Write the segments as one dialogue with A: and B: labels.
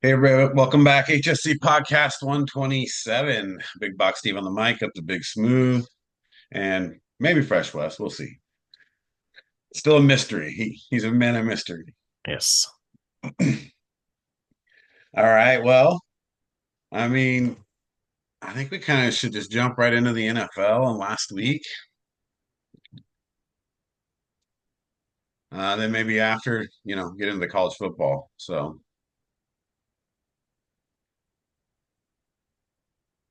A: Hey, everybody, welcome back. HSC Podcast 127. Big Box Steve on the mic, up to Big Smooth, and maybe Fresh West. We'll see. Still a mystery. He's a man of mystery.
B: Yes.
A: All right. Well, I mean, I think we kind of should just jump right into the NFL and last week. Then maybe after, get into college football. So,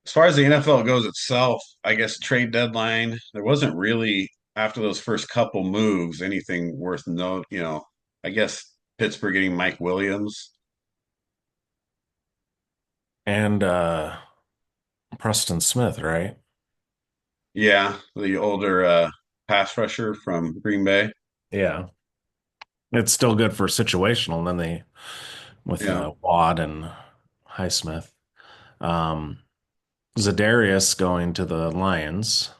A: as far as the NFL goes itself, I guess trade deadline, there wasn't really after those first couple moves anything worth note. I guess Pittsburgh getting Mike Williams.
B: And Preston Smith, right?
A: Yeah, the older pass rusher from Green Bay.
B: Yeah. It's still good for situational. And then they with
A: Yeah,
B: Watt and Highsmith. Um, Zadarius going to the Lions.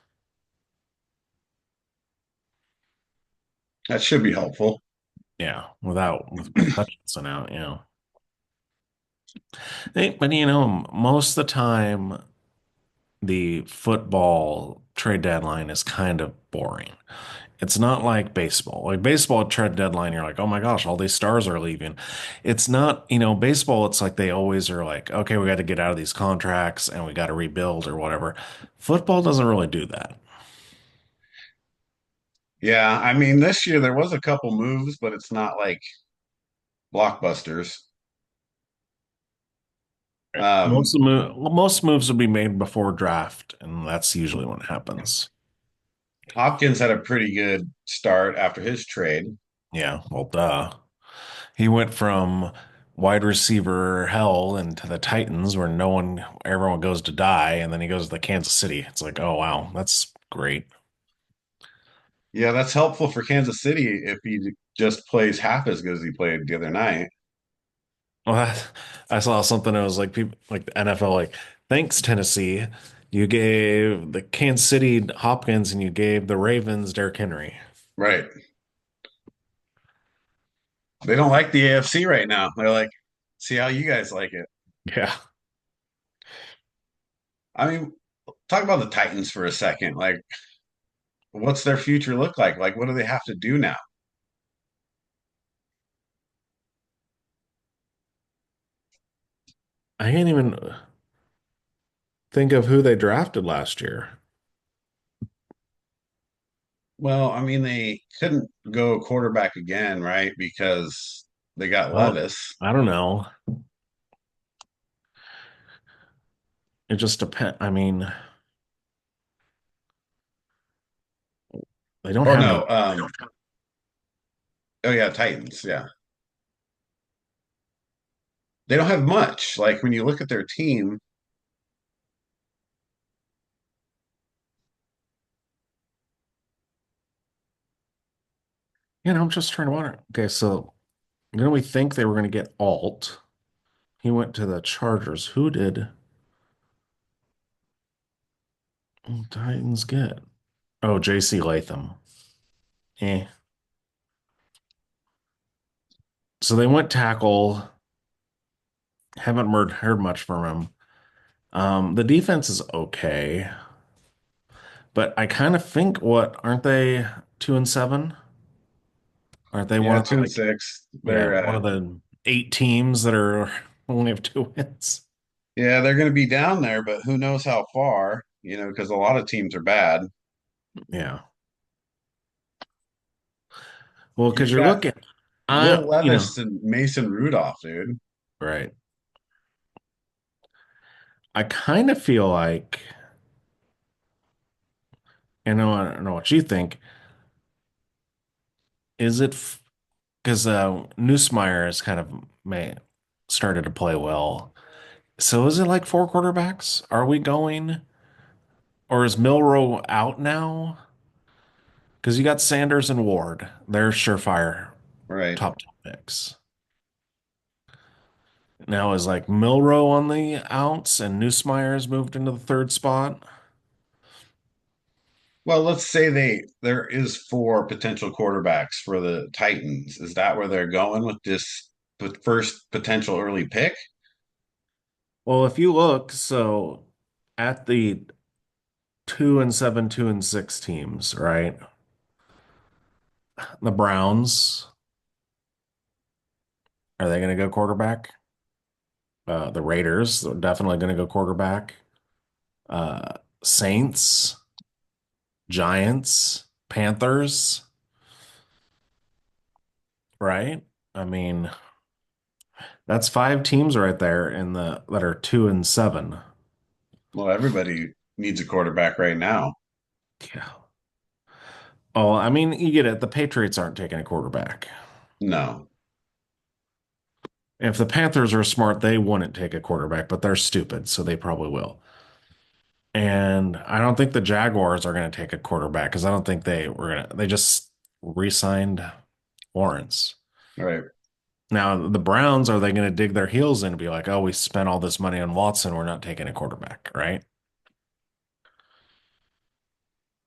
A: that should be helpful.
B: Yeah, with Hutchinson out. But most of the time the football trade deadline is kind of boring. It's not like baseball. Like baseball trade deadline, you're like, oh my gosh, all these stars are leaving. It's not, baseball, it's like they always are like, okay, we got to get out of these contracts and we got to rebuild or whatever. Football doesn't really do that.
A: Yeah, I mean, this year there was a couple moves, but it's not like blockbusters.
B: Most
A: Um,
B: of most moves will be made before draft, and that's usually when it happens.
A: Hopkins had a pretty good start after his trade.
B: Yeah, well, duh. He went from wide receiver hell into the Titans where everyone goes to die, and then he goes to the Kansas City. It's like, oh wow, that's great.
A: Yeah, that's helpful for Kansas City if he just plays half as good as he played the other night.
B: Well, I saw something that was like people like the NFL, like, thanks, Tennessee. You gave the Kansas City Hopkins and you gave the Ravens Derrick Henry.
A: Right. They don't like the AFC right now. They're like, see how you guys like it.
B: Yeah.
A: I mean, talk about the Titans for a second. Like, what's their future look like? Like, what do they have to do now?
B: I can't even think of who they drafted last year.
A: Well, I mean, they couldn't go quarterback again, right? Because they got
B: Oh,
A: Levis.
B: I don't know. It just depends. I mean, they don't
A: Or
B: have any.
A: no, oh yeah, Titans. Yeah. They don't have much. Like when you look at their team,
B: I'm just trying to wonder. Okay, so we think they were going to get Alt. He went to the Chargers. Who did Titans get? Oh, JC Latham. Eh. So they went tackle. Haven't heard much from him. The defense is okay, but I kind of think what aren't they 2-7? Aren't they one
A: yeah,
B: of the
A: two and
B: like
A: six.
B: yeah,
A: They're
B: one of the 8 teams that are only have 2 wins?
A: yeah, they're gonna be down there, but who knows how far, because a lot of teams are bad.
B: Yeah. Well, because
A: You've
B: you're
A: got
B: looking,
A: Will
B: I
A: Levis and Mason Rudolph, dude.
B: right. I kind of feel like, I don't know what you think. Is it because Nussmeier has kind of started to play well? So is it like four quarterbacks? Are we going, or is Milrow out now? Because you got Sanders and Ward. They're surefire
A: Right.
B: top picks. Now is like Milrow on the outs and Nussmeier's moved into the third spot.
A: Well, let's say there is four potential quarterbacks for the Titans. Is that where they're going with this first potential early pick?
B: Well, if you look, so at the 2-7, 2-6 teams, right? The Browns, are they going to go quarterback? The Raiders are definitely going to go quarterback. Uh, Saints, Giants, Panthers, right? I mean, that's five teams right there in the that are 2-7.
A: Well, everybody needs a quarterback right now.
B: Yeah. Oh, I mean, you get it. The Patriots aren't taking a quarterback.
A: No.
B: If the Panthers are smart, they wouldn't take a quarterback, but they're stupid, so they probably will. And I don't think the Jaguars are going to take a quarterback because I don't think they just re-signed Lawrence.
A: Right.
B: Now, the Browns, are they going to dig their heels in and be like, oh, we spent all this money on Watson, we're not taking a quarterback, right?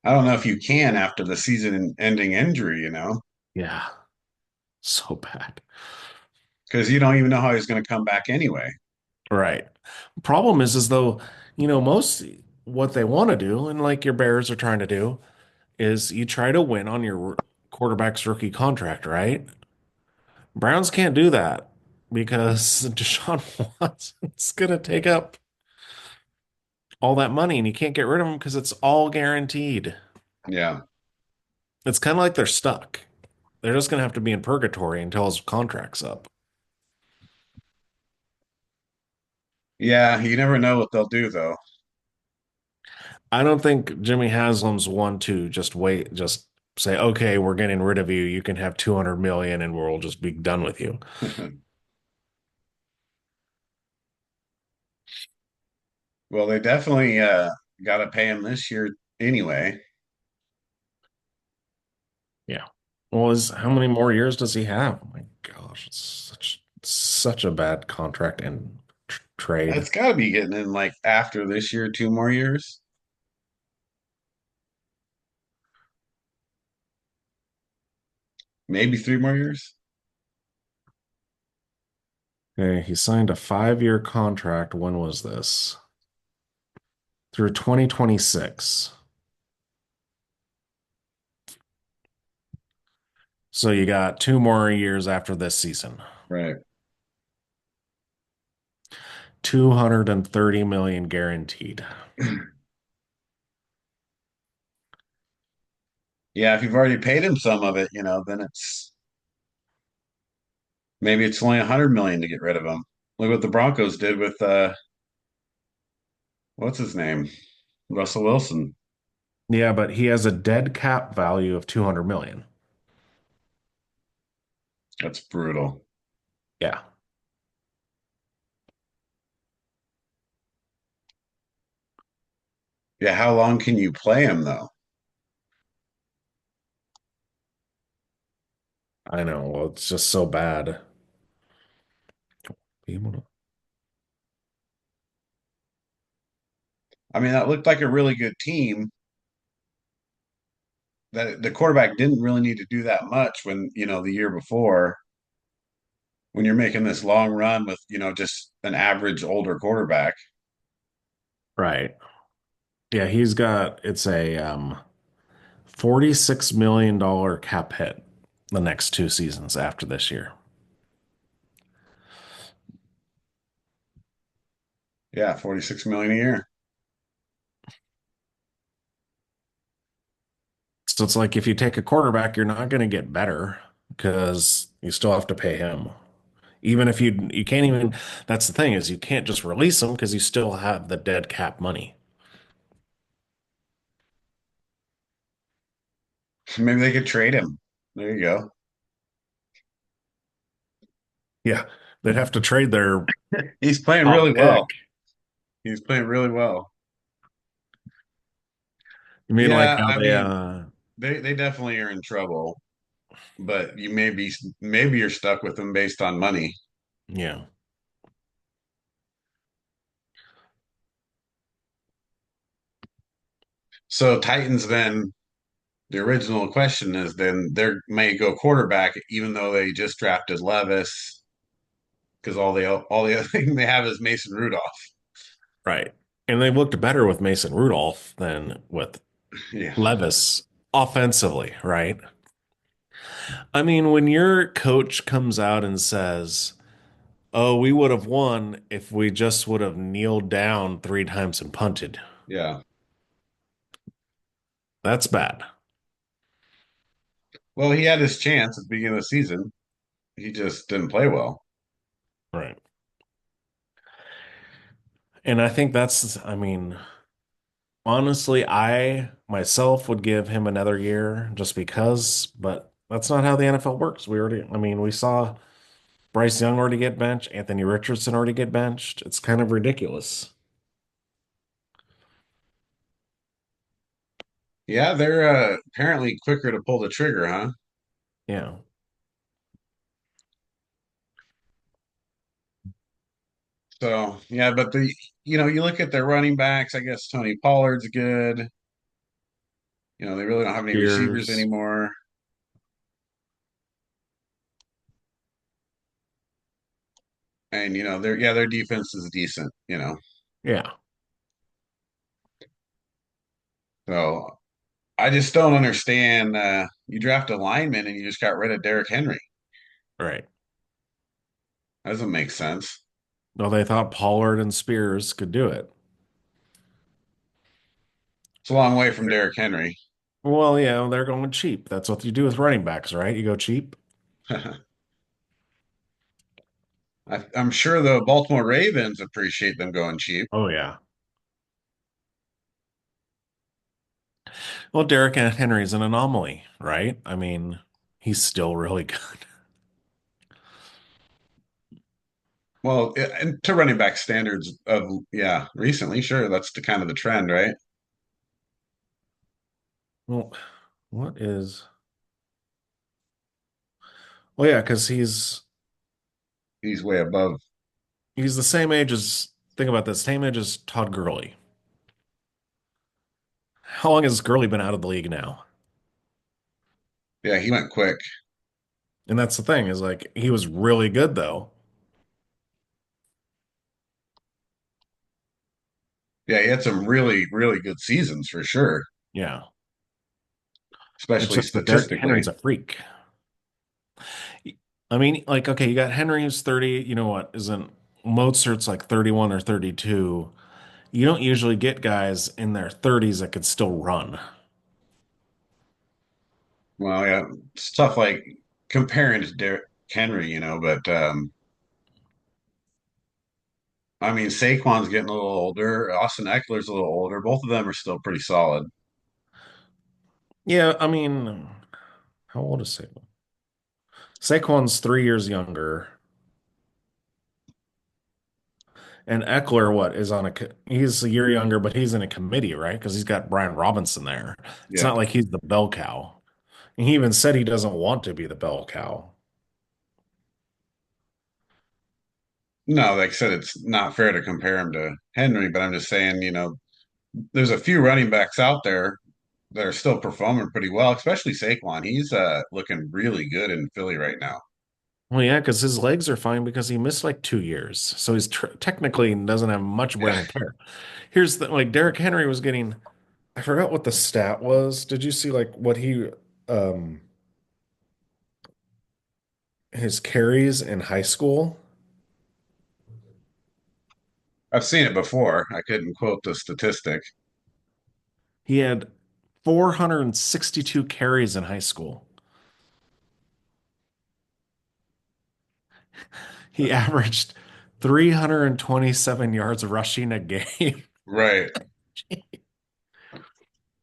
A: I don't know if you can after the season ending injury,
B: Yeah, so bad.
A: because you don't even know how he's going to come back anyway.
B: Right. Problem is though, most what they want to do, and like your Bears are trying to do, is you try to win on your quarterback's rookie contract, right? Browns can't do that because Deshaun Watson's gonna take up all that money and you can't get rid of him because it's all guaranteed.
A: Yeah.
B: It's kind of like they're stuck. They're just gonna have to be in purgatory until his contract's up.
A: Yeah. You never know what they'll do, though.
B: I don't think Jimmy Haslam's one to just wait, just say, okay, we're getting rid of you. You can have 200 million and we'll just be done with you.
A: Well, they definitely got to pay him this year anyway.
B: Yeah. Well, how many more years does he have? Oh my gosh, it's such a bad contract and trade.
A: That's got to be getting in like after this year, 2 more years, maybe 3 more years.
B: Okay, he signed a 5-year contract. When was this? Through 2026. So you got 2 more years after this season.
A: Right.
B: 230 million guaranteed.
A: Yeah. If you've already paid him some of it, then maybe it's only 100 million to get rid of him. Look what the Broncos did with what's his name? Russell Wilson.
B: Yeah, but he has a dead cap value of 200 million.
A: That's brutal.
B: Yeah,
A: Yeah, how long can you play him though?
B: I know. Well, it's just so bad.
A: I mean, that looked like a really good team. That the quarterback didn't really need to do that much when, the year before, when you're making this long run with, just an average older quarterback.
B: Right. Yeah, it's a $46 million cap hit the next 2 seasons after this year.
A: Yeah, 46 million a year.
B: So it's like if you take a quarterback, you're not going to get better because you still have to pay him. Even if you can't even, that's the thing is you can't just release him because you still have the dead cap money.
A: Maybe they could trade him. There you go.
B: Yeah, they'd have to trade their
A: He's playing
B: top
A: really
B: pick.
A: well. He's playing really well.
B: You mean like
A: Yeah,
B: how
A: I
B: they
A: mean, they definitely are in trouble, but maybe you're stuck with them based on money.
B: yeah.
A: So Titans then the original question is then they may go quarterback even though they just drafted Levis because all the other thing they have is Mason Rudolph.
B: Right. And they looked better with Mason Rudolph than with
A: Yeah.
B: Levis offensively, right? I mean, when your coach comes out and says, "Oh, we would have won if we just would have kneeled down 3 times and punted."
A: Yeah.
B: That's bad.
A: Well, he had his chance at the beginning of the season. He just didn't play well.
B: Right. And I think that's, I mean, honestly, I myself would give him another year just because, but that's not how the NFL works. We already, I mean, we saw Bryce Young already get benched, Anthony Richardson already get benched. It's kind of ridiculous.
A: Yeah, they're apparently quicker to pull the trigger, huh?
B: Yeah.
A: So yeah, but you look at their running backs. I guess Tony Pollard's good. They really don't have any receivers
B: Spears.
A: anymore. And their defense is decent.
B: Yeah.
A: So I just don't understand. You draft a lineman and you just got rid of Derrick Henry.
B: Right.
A: That doesn't make sense.
B: Well, they thought Pollard and Spears could do it.
A: It's a long way from Derrick Henry.
B: Well, yeah, they're going cheap. That's what you do with running backs, right? You go cheap.
A: I'm sure the Baltimore Ravens appreciate them going cheap.
B: Oh, yeah. Well, Derrick Henry's an anomaly, right? I mean, he's still really good.
A: Well, and to running back standards of yeah, recently, sure, that's the kind of the trend, right?
B: Well, what is? Well, yeah, because
A: He's way above.
B: he's the same age as. Think about this. Same age as Todd Gurley. How long has Gurley been out of the league now?
A: Yeah, he went quick.
B: And that's the thing is like he was really good though.
A: Yeah, he had some really, really good seasons for sure,
B: Yeah. It's
A: especially
B: just that Derrick
A: statistically.
B: Henry's a freak. I mean, like, okay, you got Henry who's 30, you know what, isn't Mozart's like 31 or 32. You don't usually get guys in their 30s that could still run.
A: Well, yeah, stuff like comparing to Derrick Henry, but I mean, Saquon's getting a little older. Austin Eckler's a little older. Both of them are still pretty solid.
B: Yeah, I mean, how old is Saquon? Saquon's 3 years younger. And Eckler, what, is on he's a year younger, but he's in a committee, right? Because he's got Brian Robinson there. It's
A: Yeah.
B: not like he's the bell cow. And he even said he doesn't want to be the bell cow.
A: No, like I said, it's not fair to compare him to Henry, but I'm just saying, there's a few running backs out there that are still performing pretty well, especially Saquon. He's looking really good in Philly right now.
B: Well, yeah, because his legs are fine because he missed like 2 years. So he's tr technically doesn't have much wear
A: Yeah.
B: and tear. Here's the like Derrick Henry was getting, I forgot what the stat was. Did you see like what um his carries in high school?
A: I've seen it before. I couldn't quote the statistic.
B: He had 462 carries in high school. He averaged 327 yards rushing a game.
A: Right.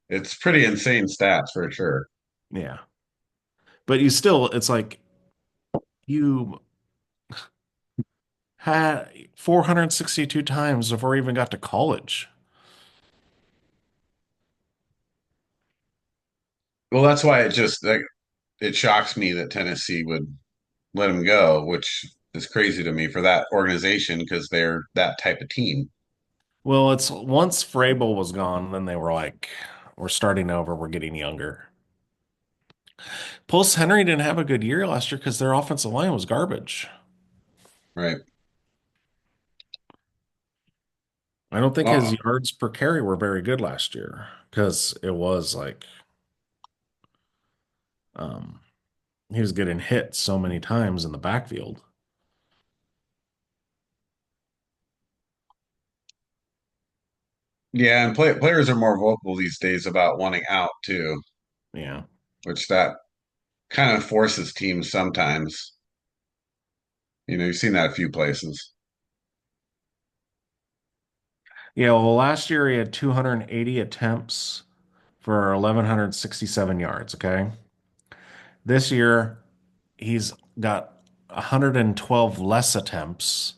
A: It's pretty insane stats for sure.
B: Yeah. But you still, it's like you had 462 times before you even got to college.
A: Well, that's why it shocks me that Tennessee would let him go, which is crazy to me for that organization because they're that type of team.
B: Well, it's once Vrabel was gone, then they were like, we're starting over, we're getting younger. Plus, Henry didn't have a good year last year because their offensive line was garbage.
A: Right.
B: I don't think his
A: Well,
B: yards per carry were very good last year because it was like um, he was getting hit so many times in the backfield.
A: yeah, and players are more vocal these days about wanting out too,
B: Yeah.
A: which that kind of forces teams sometimes. You've seen that a few places.
B: Yeah, well, last year he had 280 attempts for 1,167 yards. Okay. This year he's got 112 less attempts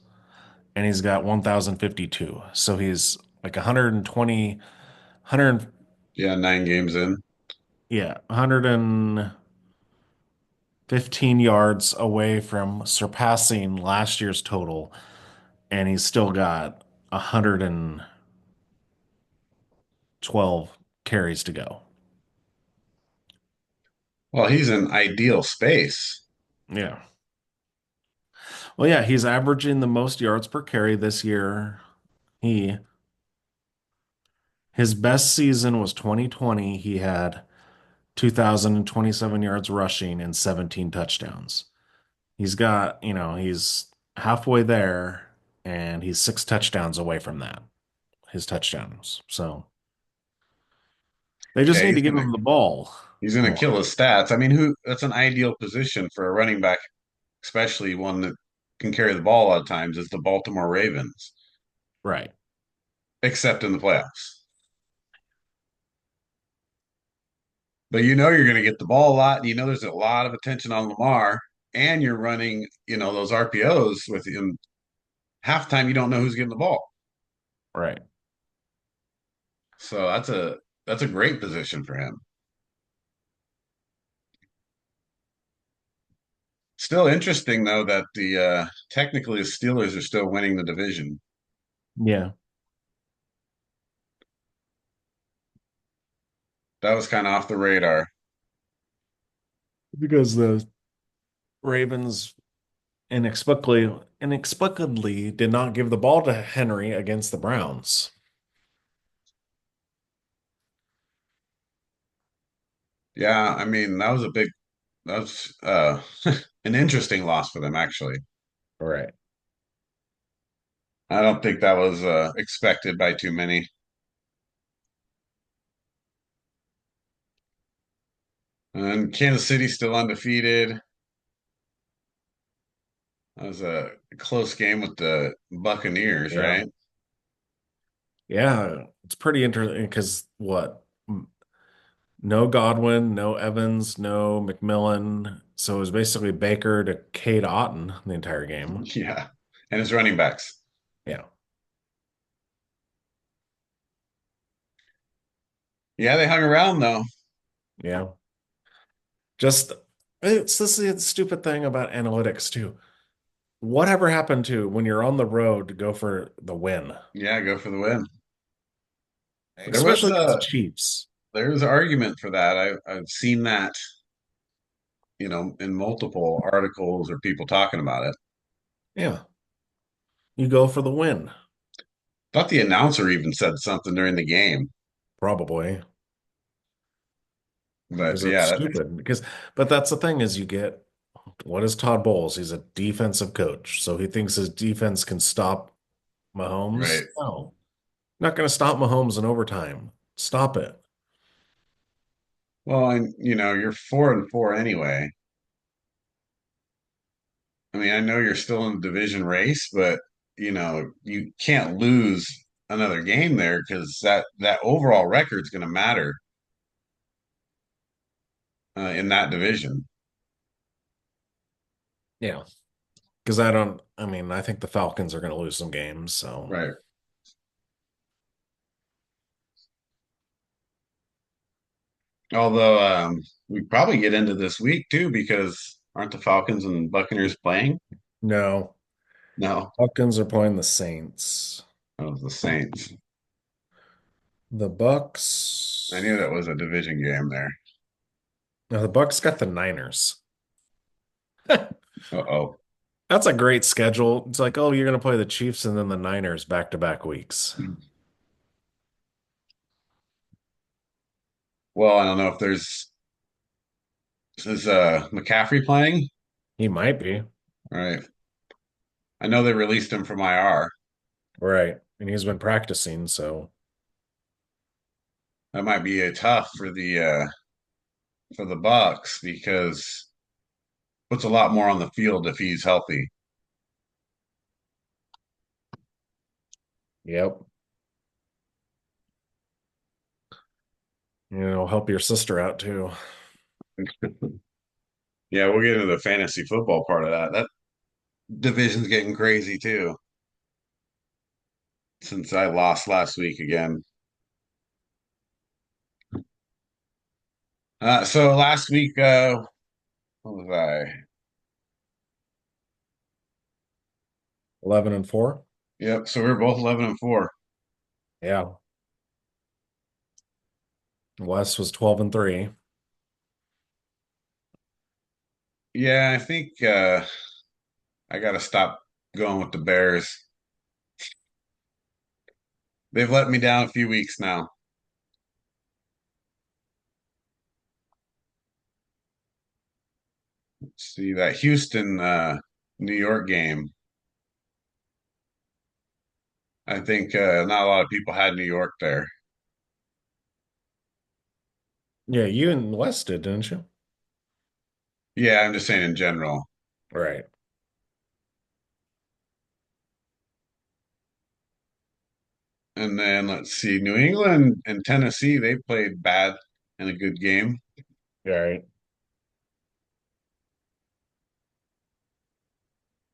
B: and he's got 1,052. So he's like 120, 100,
A: Yeah, 9 games in.
B: yeah, 115 yards away from surpassing last year's total. And he's still got 112 carries to go.
A: Well, he's in ideal space.
B: Yeah. Well, yeah, he's averaging the most yards per carry this year. He His best season was 2020. He had 2,027 yards rushing and 17 touchdowns. He's halfway there and he's 6 touchdowns away from that, his touchdowns. So they just
A: Yeah,
B: need
A: he's
B: to give
A: gonna
B: him the ball
A: he's gonna
B: more.
A: kill his stats. I mean, who that's an ideal position for a running back, especially one that can carry the ball a lot of times, is the Baltimore Ravens,
B: Right.
A: except in the playoffs. But you're going to get the ball a lot, and there's a lot of attention on Lamar, and you're running, those RPOs with him. Halftime, you don't know who's getting the ball,
B: Right.
A: so that's a great position for him. Still interesting though that the technically the Steelers are still winning the division.
B: Yeah.
A: That was kind of off the radar.
B: Because the Ravens inexplicably did not give the ball to Henry against the Browns.
A: Yeah, I mean that was an interesting loss for them actually.
B: Right.
A: I don't think that was expected by too many. And Kansas City still undefeated. That was a close game with the Buccaneers,
B: Yeah.
A: right?
B: Yeah, it's pretty interesting because what? No Godwin, no Evans, no McMillan. So it was basically Baker to Cade Otton the entire game.
A: Yeah. And his running backs.
B: Yeah.
A: Yeah, they hung around though.
B: Yeah. Just it's this is the stupid thing about analytics too. Whatever happened to when you're on the road to go for the win,
A: Yeah, go for the win. There was
B: especially against the Chiefs?
A: there's argument for that. I've seen that, in multiple articles or people talking about it.
B: Yeah. You go for the win,
A: Thought the announcer even said something during the game.
B: probably,
A: But
B: because it's
A: yeah,
B: stupid. But that's the thing is you get what is Todd Bowles? He's a defensive coach, so he thinks his defense can stop Mahomes.
A: right.
B: No, not going to stop Mahomes in overtime. Stop it.
A: Well, and you're 4-4 anyway. I mean, I know you're still in the division race, but you can't lose another game there because that overall record is going to matter in that division.
B: Yeah. Because I mean, I think the Falcons are going to lose some games. So,
A: Right. Although we probably get into this week too because aren't the Falcons and Buccaneers playing?
B: no,
A: No,
B: Falcons are playing the Saints.
A: that was the Saints.
B: The
A: I knew
B: Bucks.
A: that was a division game there.
B: No, the Bucks got the Niners.
A: Uh-oh.
B: That's a great schedule. It's like, oh, you're going to play the Chiefs and then the Niners back to back weeks.
A: Well, I don't know if there's is McCaffrey playing?
B: He might be.
A: Right. I know they released him from IR.
B: Right. And he's been practicing, so
A: That might be a tough for the Bucks because puts a lot more on the field if he's healthy.
B: yep. Help your sister out too.
A: Yeah, we'll get into the fantasy football part of that. That division's getting crazy too, since I lost last week again. So last week, what was I?
B: 11-4.
A: Yep. So we are both 11-4.
B: Yeah. Wes was 12-3.
A: Yeah, I think I got to stop going with the Bears. They've let me down a few weeks now. Let's see that Houston New York game. I think not a lot of people had New York there.
B: Yeah, you and Wes did, didn't you?
A: Yeah, I'm just saying in general.
B: Right.
A: And then let's see, New England and Tennessee, they played bad in a good game.
B: Right.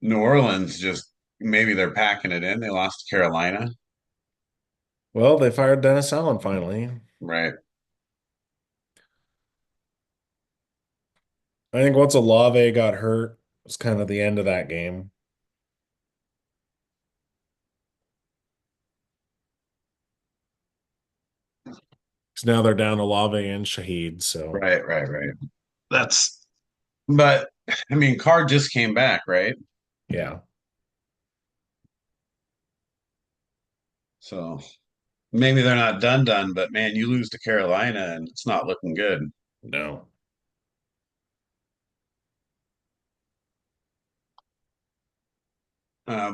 A: New Orleans just maybe they're packing it in. They lost to Carolina.
B: Well, they fired Dennis Allen finally.
A: Right.
B: I think once Olave got hurt, it was kind of the end of that game. 'Cause now they're down Olave and Shaheed, so
A: Right. That's but I mean Carr just came back, right?
B: yeah,
A: So maybe they're not done, but man, you lose to Carolina and it's not looking good.
B: no.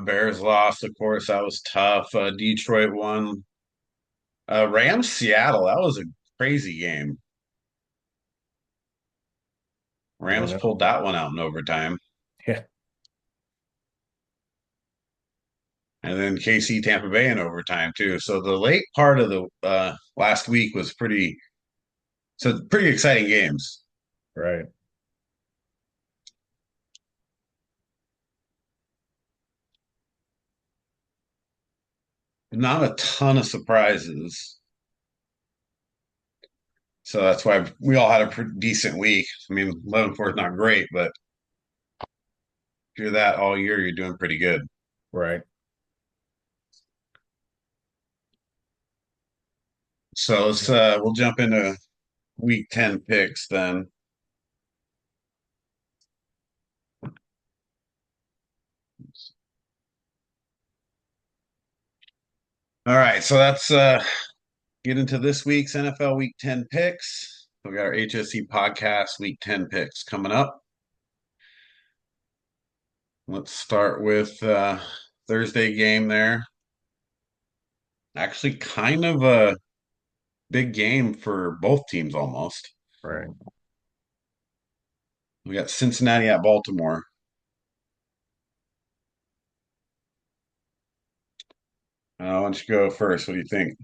A: Bears lost, of course. That was tough. Detroit won. Rams Seattle. That was a crazy game.
B: I
A: Rams pulled
B: know.
A: that one out in overtime.
B: Yeah,
A: And then KC Tampa Bay in overtime too. So the late part of the last week was pretty exciting games.
B: right.
A: Not a ton of surprises. So that's why we all had a pretty decent week. I mean, 11-4 is not great, but if you're that all year, you're doing pretty good.
B: Right.
A: So we'll jump into week 10 picks then. All right, so that's get into this week's NFL Week 10 picks. We got our HSC Podcast Week 10 picks coming up. Let's start with Thursday game there. Actually, kind of a big game for both teams almost.
B: Right.
A: We got Cincinnati at Baltimore. Why don't you go first? What do you think?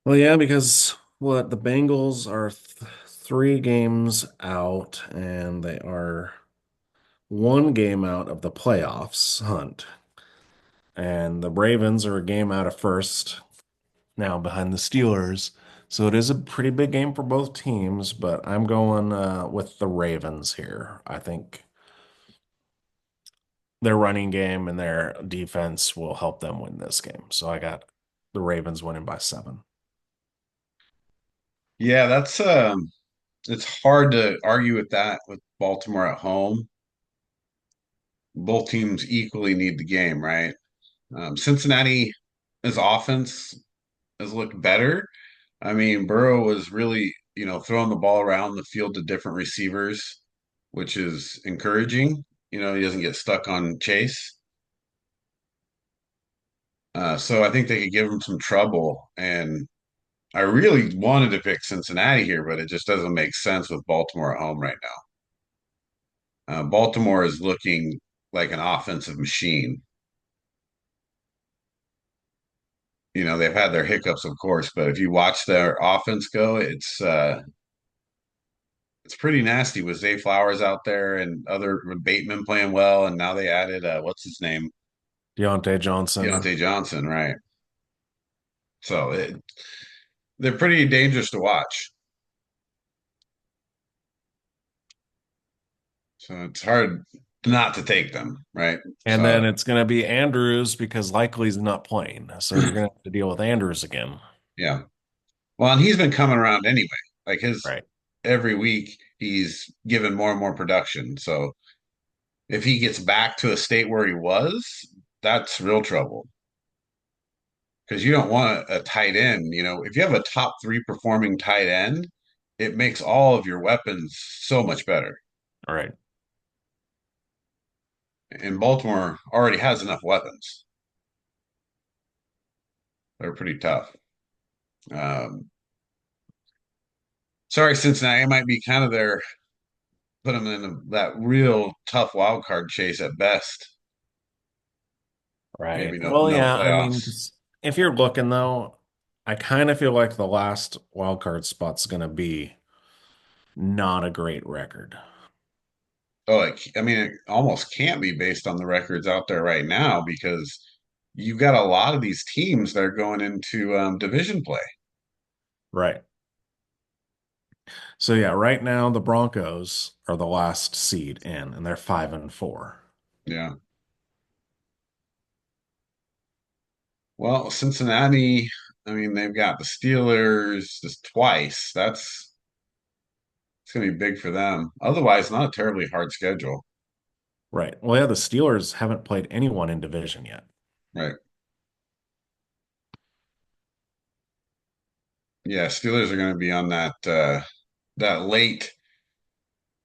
B: Well, yeah, because what the Bengals are 3 games out, and they are 1 game out of the playoffs hunt, and the Ravens are a game out of first now behind the Steelers. So it is a pretty big game for both teams, but I'm going with the Ravens here. I think their running game and their defense will help them win this game. So I got the Ravens winning by 7.
A: Yeah, that's it's hard to argue with that with Baltimore at home. Both teams equally need the game, right? Cincinnati's offense has looked better, I mean, Burrow was really, throwing the ball around the field to different receivers, which is encouraging. He doesn't get stuck on Chase. So I think they could give him some trouble. And I really wanted to pick Cincinnati here, but it just doesn't make sense with Baltimore at home right now. Baltimore is looking like an offensive machine. They've had their hiccups, of course, but if you watch their offense go, it's pretty nasty with Zay Flowers out there and other Bateman playing well, and now they added what's his name,
B: Deontay Johnson.
A: Deontay Johnson, right? So they're pretty dangerous to watch. So it's hard not to take them, right?
B: And then
A: So
B: it's going to be Andrews because likely he's not playing. So you're going to have to deal with Andrews again.
A: yeah. Well, and he's been coming around anyway. Like his
B: Right.
A: every week he's given more and more production. So if he gets back to a state where he was, that's real trouble. Because you don't want a tight end. If you have a top three performing tight end, it makes all of your weapons so much better.
B: All right.
A: And Baltimore already has enough weapons. They're pretty tough. Um, Sorry, Cincinnati. It might be kind of their put them in that real tough wild card chase at best.
B: Right.
A: Maybe
B: Well,
A: no
B: yeah. I mean,
A: playoffs.
B: just if you're looking though, I kind of feel like the last wild card spot's going to be not a great record.
A: Oh, I mean, it almost can't be based on the records out there right now because you've got a lot of these teams that are going into division play.
B: Right. So yeah, right now the Broncos are the last seed in, and they're 5-4.
A: Yeah. Well, Cincinnati, I mean, they've got the Steelers just twice. It's going to be big for them. Otherwise, not a terribly hard schedule.
B: Right. Well, yeah, the Steelers haven't played anyone in division yet.
A: Right. Yeah, Steelers are going to be on that late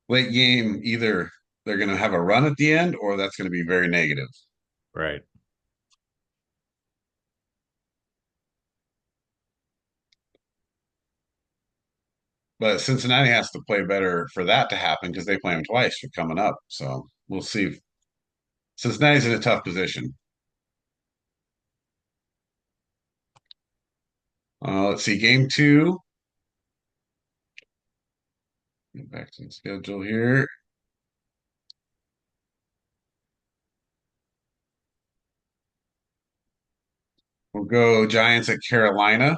A: game. Either they're going to have a run at the end, or that's going to be very negative.
B: Right.
A: But Cincinnati has to play better for that to happen because they play them twice for coming up. So we'll see. Cincinnati's in a tough position. Let's see, game two. Get back to the schedule here. We'll go Giants at Carolina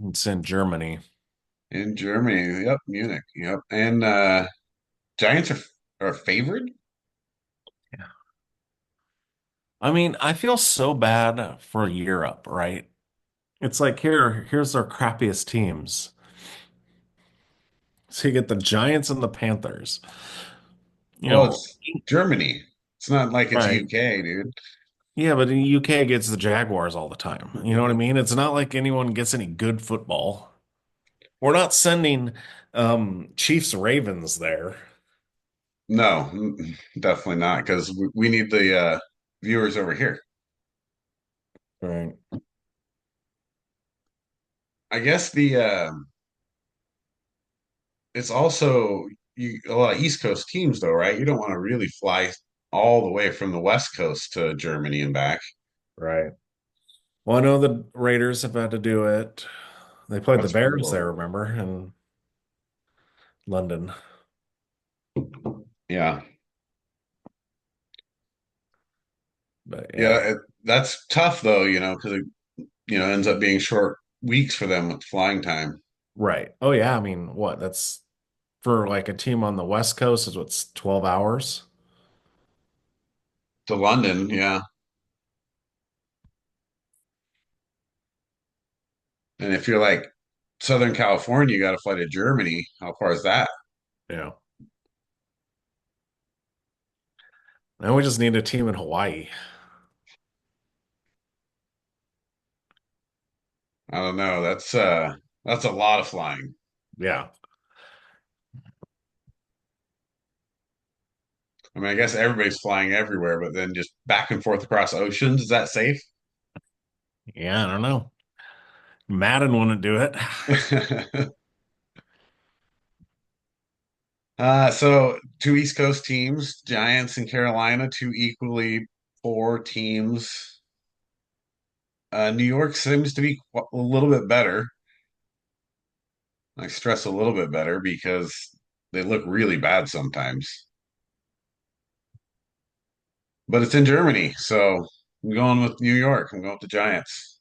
B: It's in Germany.
A: in Germany. Yep, Munich. Yep, and Giants are favored.
B: Yeah. I mean, I feel so bad for Europe, right? It's like here's our crappiest teams. So you get the Giants and the Panthers. You
A: Well,
B: know,
A: it's Germany. It's not like it's
B: right.
A: UK, dude.
B: Yeah, but the UK gets the Jaguars all the time. You know what I mean? It's not like anyone gets any good football. We're not sending Chiefs Ravens there.
A: No, definitely not because we need the viewers over here.
B: Right.
A: I guess it's also a lot of East Coast teams, though, right? You don't want to really fly all the way from the West Coast to Germany and back.
B: Right. Well, I know the Raiders have had to do it. They played the
A: That's
B: Bears
A: brutal.
B: there, remember, in London.
A: Yeah,
B: But
A: yeah,
B: yeah,
A: that's tough though, because it ends up being short weeks for them with flying time
B: right. Oh yeah, I mean, what? That's for like a team on the West Coast is what's 12 hours?
A: to London. Yeah, and if you're like Southern California, you got to fly to Germany. How far is that?
B: Yeah. Now we just need a team in Hawaii.
A: I don't know. That's That's a lot of flying.
B: Yeah.
A: I mean, I guess everybody's flying everywhere, but then just back and forth across oceans, is that safe?
B: Yeah, I don't know. Madden wouldn't do it.
A: So two East Coast teams, Giants and Carolina, two equally poor teams. New York seems to be a little bit better. I stress a little bit better because they look really bad sometimes. But it's in Germany, so I'm going with New York. I'm going with the Giants.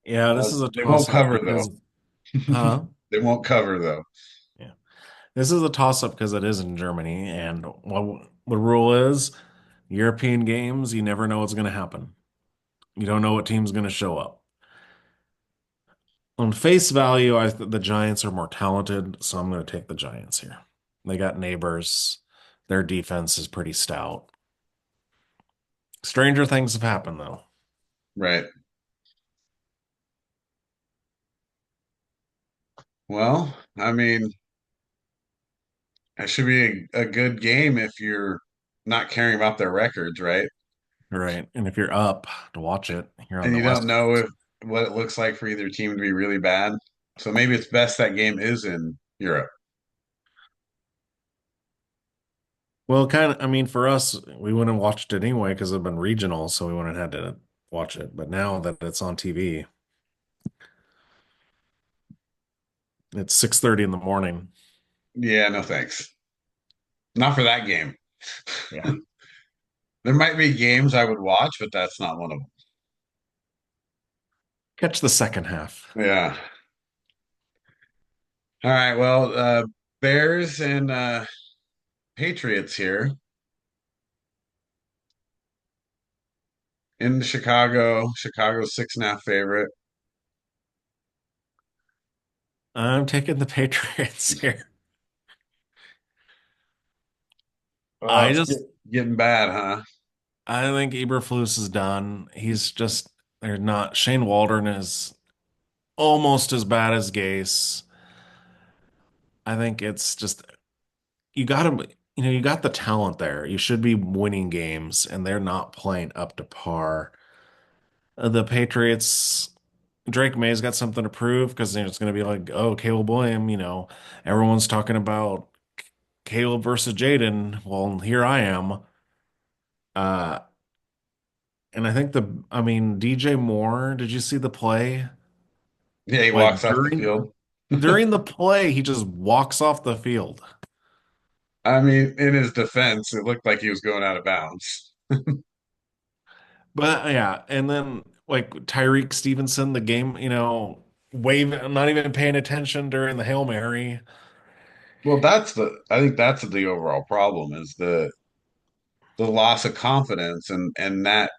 B: Yeah, this is a
A: They won't
B: toss-up
A: cover though.
B: because, huh?
A: They won't cover though.
B: Yeah. This is a toss-up because it is in Germany, and what the rule is, European games, you never know what's going to happen. You don't know what team's going to show up. On face value, the Giants are more talented, so I'm going to take the Giants here. They got neighbors. Their defense is pretty stout. Stranger things have happened, though.
A: Right. Well, I mean, it should be a good game if you're not caring about their records, right?
B: Right. And if you're up to watch it here on
A: And
B: the
A: you don't
B: West
A: know
B: Coast.
A: if what it looks like for either team to be really bad. So maybe it's best that game is in Europe.
B: Well, kind of, I mean, for us, we wouldn't have watched it anyway because it's been regional, so we wouldn't have had to watch it. But now that it's on TV, it's 6:30 in the morning.
A: Yeah, no thanks. Not for that game.
B: Yeah.
A: There might be games I would watch, but that's not one of
B: Catch the second half.
A: them. Yeah. All right. Well, Bears and Patriots here in Chicago. Chicago's 6.5 favorite.
B: I'm taking the Patriots here.
A: Oh,
B: I
A: it's
B: just
A: getting bad, huh?
B: I think Eberflus is done. He's just they're not. Shane Waldron is almost as bad as Gase. I think it's just you got to you got the talent there. You should be winning games, and they're not playing up to par. The Patriots, Drake May's got something to prove because it's going to be like, oh, Caleb Williams, everyone's talking about Caleb versus Jaden. Well, here I am. Uh, and I think I mean, DJ Moore, did you see the play?
A: Yeah, he
B: Like
A: walks off the field.
B: during the play, he just walks off the field.
A: I mean, in his defense, it looked like he was going out of bounds.
B: But yeah, and then like Tyreek Stevenson, the game, wave, not even paying attention during the Hail Mary.
A: Well, I think that's the overall problem is the loss of confidence, and that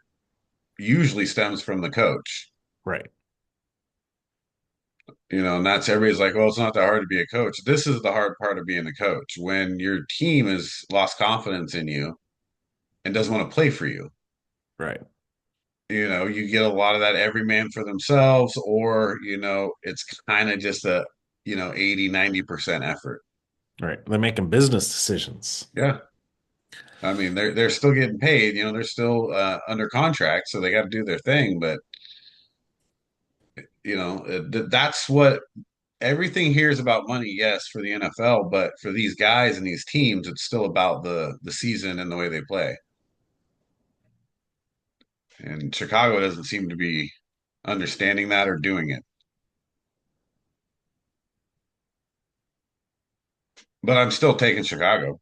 A: usually stems from the coach.
B: Right,
A: And that's everybody's like, well, it's not that hard to be a coach. This is the hard part of being a coach when your team has lost confidence in you and doesn't want to play for you.
B: right,
A: You get a lot of that every man for themselves, or, it's kind of just a, 80-90% effort.
B: right. They're making business decisions.
A: Yeah. I mean, they're still getting paid, they're still under contract, so they got to do their thing. But, that's what everything here is about money, yes, for the NFL, but for these guys and these teams, it's still about the season and the way they play. And Chicago doesn't seem to be understanding that or doing it. But I'm still taking Chicago.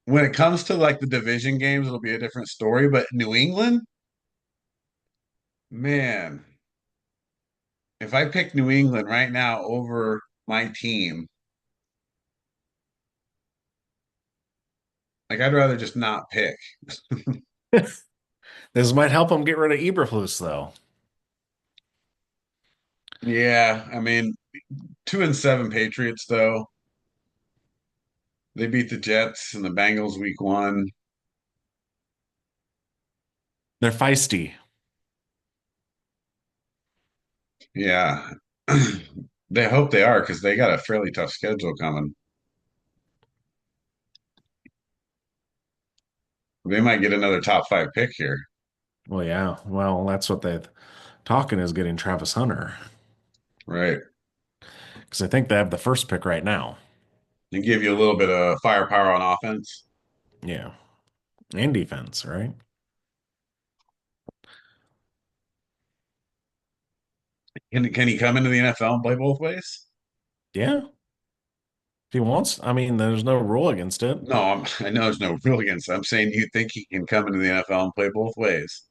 A: When it comes to like the division games, it'll be a different story. But New England, man, if I pick New England right now over my team, like I'd rather just not pick.
B: This might help them get rid of Eberflus, though.
A: Yeah, I mean, 2-7 Patriots though. They beat the Jets and the Bengals week 1.
B: They're feisty.
A: Yeah. They hope they are because they got a fairly tough schedule coming. They might get another top five pick here.
B: Well, yeah. Well, that's what they're talking is getting Travis Hunter
A: Right.
B: because I think they have the first pick right now.
A: And give you a little bit of firepower on offense.
B: Yeah. And defense, right?
A: Can he come into the NFL and play both ways?
B: Yeah. If he wants, I mean, there's no rule against it.
A: No, I know there's no rule against it. I'm saying you think he can come into the NFL and play both ways.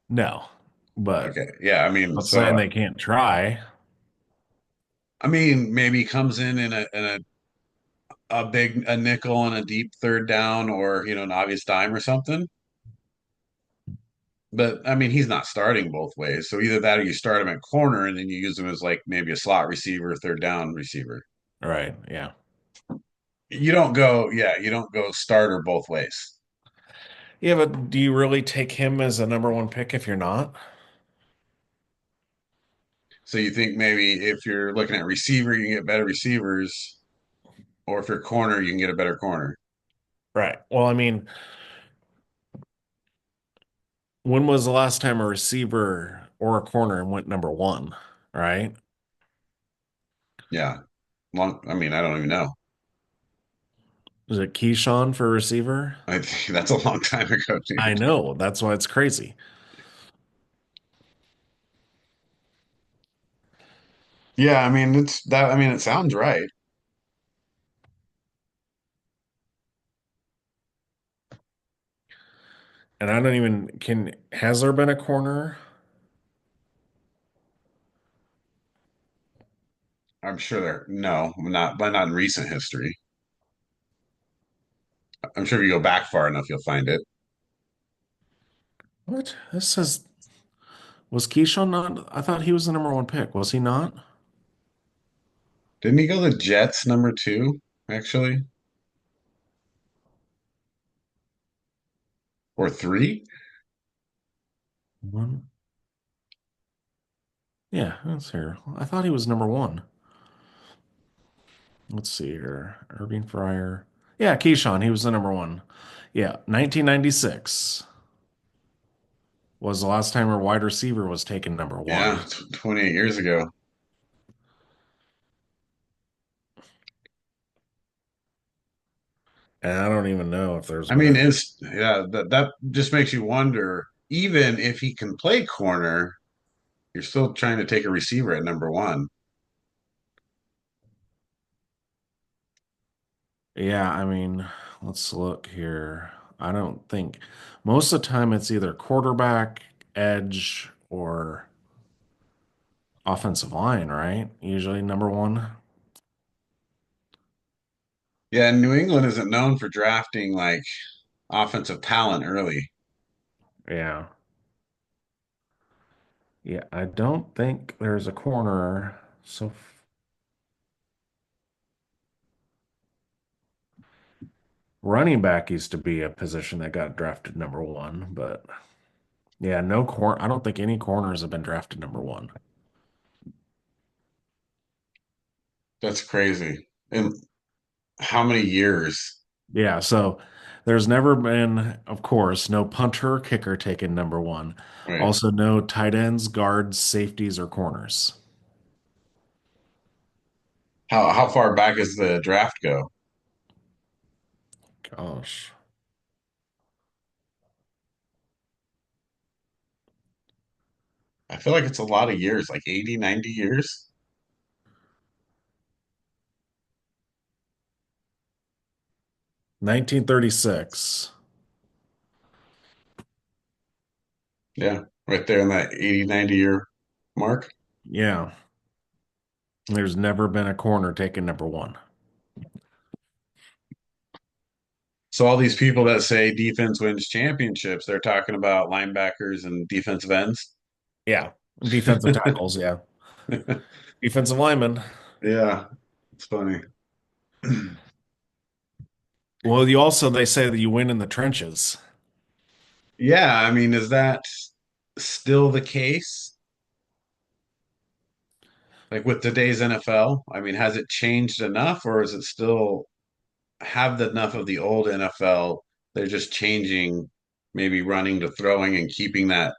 B: No. But
A: Okay. Yeah.
B: I'm saying they can't try.
A: I mean, maybe he comes in a big a nickel and a deep third down or an obvious dime or something. But I mean, he's not starting both ways. So either that or you start him at corner and then you use him as like maybe a slot receiver, third down receiver.
B: Right. Yeah.
A: You don't go starter both ways.
B: Yeah, but do you really take him as a number one pick if you're not?
A: So you think maybe if you're looking at receiver, you can get better receivers, or if you're corner, you can get a better corner.
B: Right. Well, I mean, when was the last time a receiver or a corner went number one? Right?
A: Yeah. I mean, I don't even know.
B: Is it Keyshawn for receiver?
A: I think that's a long time ago,
B: I
A: dude.
B: know. That's why it's crazy.
A: Yeah, I mean it's that. I mean, it sounds right.
B: And I don't even has there been a corner?
A: I'm sure there. No, not, but not in recent history. I'm sure if you go back far enough, you'll find it.
B: What? This says was Keyshawn not? I thought he was the number one pick. Was he not?
A: Didn't he go the Jets number two, actually, or three?
B: One. Yeah, that's here. I thought he was number one. Let's see here. Irving Fryer. Yeah, Keyshawn, he was the number one. Yeah, 1996 was the last time a wide receiver was taken number one.
A: Yeah, 28 years ago.
B: And I don't even know if there's
A: I
B: been
A: mean,
B: a.
A: it's yeah, that just makes you wonder, even if he can play corner, you're still trying to take a receiver at number one.
B: Yeah, I mean, let's look here. I don't think most of the time it's either quarterback, edge, or offensive line, right? Usually number one.
A: Yeah, and New England isn't known for drafting like offensive talent early.
B: Yeah. Yeah, I don't think there's a corner. So running back used to be a position that got drafted number one, but yeah, no corner. I don't think any corners have been drafted number one.
A: That's crazy. And how many years?
B: Yeah, so there's never been, of course, no punter or kicker taken number one.
A: Right.
B: Also, no tight ends, guards, safeties, or corners.
A: How far back does the draft go?
B: Gosh.
A: I feel like it's a lot of years, like 80, 90 years.
B: 1936.
A: Yeah, right there in that 80, 90 year mark.
B: Yeah, there's never been a corner taken number one.
A: So all these people that say defense wins championships, they're talking about linebackers and defensive ends.
B: Yeah, defensive tackles. Yeah, defensive linemen.
A: Yeah, it's funny.
B: Well, they say that you win in the trenches.
A: Yeah, I mean, is that still the case? Like with today's NFL? I mean, has it changed enough, or is it still have enough of the old NFL? They're just changing, maybe running to throwing and keeping that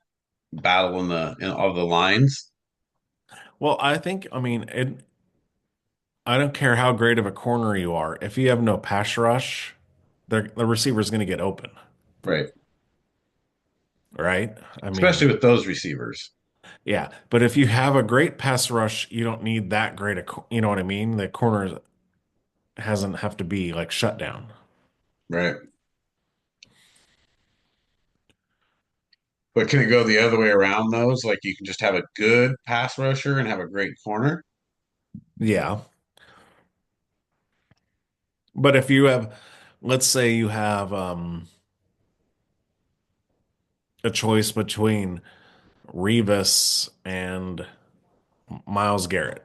A: battle of the lines.
B: Well, I mean, I don't care how great of a corner you are. If you have no pass rush, the receiver's going to get open,
A: Right.
B: right? I
A: Especially
B: mean,
A: with those receivers.
B: yeah. But if you have a great pass rush, you don't need that great you know what I mean? The corner hasn't have to be like shut down.
A: Right. But can it go the other way around those? Like you can just have a good pass rusher and have a great corner?
B: Yeah. But if you have, let's say you have a choice between Revis and Miles Garrett,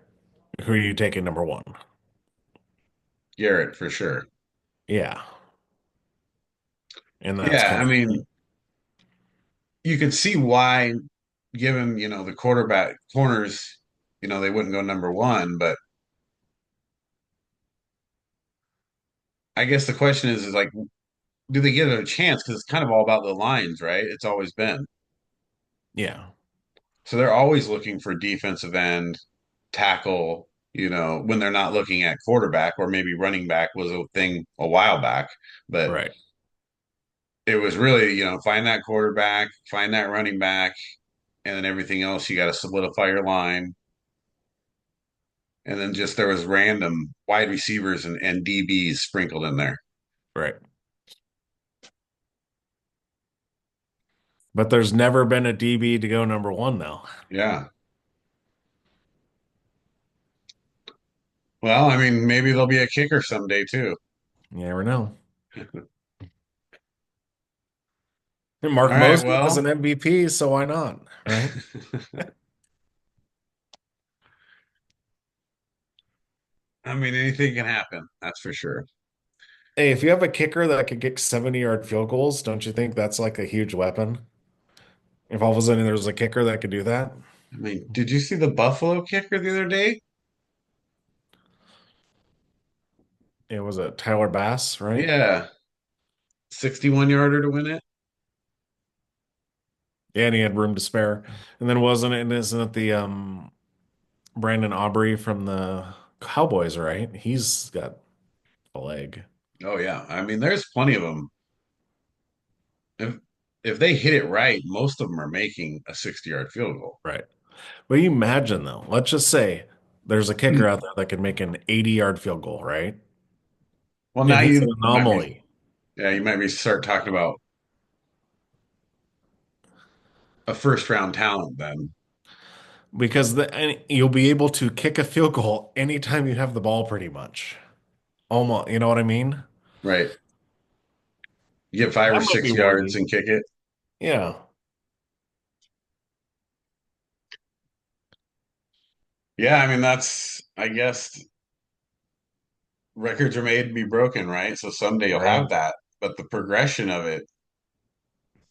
B: who are you taking number one?
A: Garrett for sure.
B: Yeah. And that's
A: Yeah,
B: kind
A: I
B: of,
A: mean, you could see why, given, the quarterback corners, they wouldn't go number one. But I guess the question is like, do they give it a chance? Because it's kind of all about the lines, right? It's always been.
B: yeah,
A: So they're always looking for defensive end, tackle, when they're not looking at quarterback, or maybe running back was a thing a while back. But
B: right,
A: it was really, find that quarterback, find that running back, and then everything else, you got to solidify your line. And then just there was random wide receivers and DBs sprinkled in there.
B: right. But there's never been a DB to go number one, though.
A: Yeah. Well, I mean, maybe there'll be a kicker someday too.
B: You never know.
A: All
B: Mark
A: right.
B: Mosby was
A: Well,
B: an MVP, so why not? Right?
A: I mean, anything can happen. That's for sure.
B: Hey, if you have a kicker that could kick 70-yard field goals, don't you think that's like a huge weapon? If all of a sudden there's a kicker that could do that,
A: I mean, did you see the Buffalo kicker the other day?
B: it was a Tyler Bass, right?
A: Yeah, 61 yarder to win it.
B: Yeah, and he had room to spare. And then wasn't it, isn't it the Brandon Aubrey from the Cowboys, right? He's got a leg.
A: Oh yeah. I mean, there's plenty of them. If if they hit it right, most of them are making a 60-yard field goal.
B: Right. But you imagine though, let's just say there's a kicker out there that could make an 80-yard field goal, right?
A: Well,
B: And
A: now
B: he's
A: you
B: an
A: might be,
B: anomaly
A: yeah, you might be start talking about a first round talent then,
B: because and you'll be able to kick a field goal anytime you have the ball pretty much. Almost, you know what I mean?
A: right? You get five or
B: That might be
A: 6 yards
B: worthy.
A: and kick it.
B: Yeah,
A: Yeah, I mean I guess records are made to be broken, right? So someday you'll
B: right,
A: have that. But the progression of it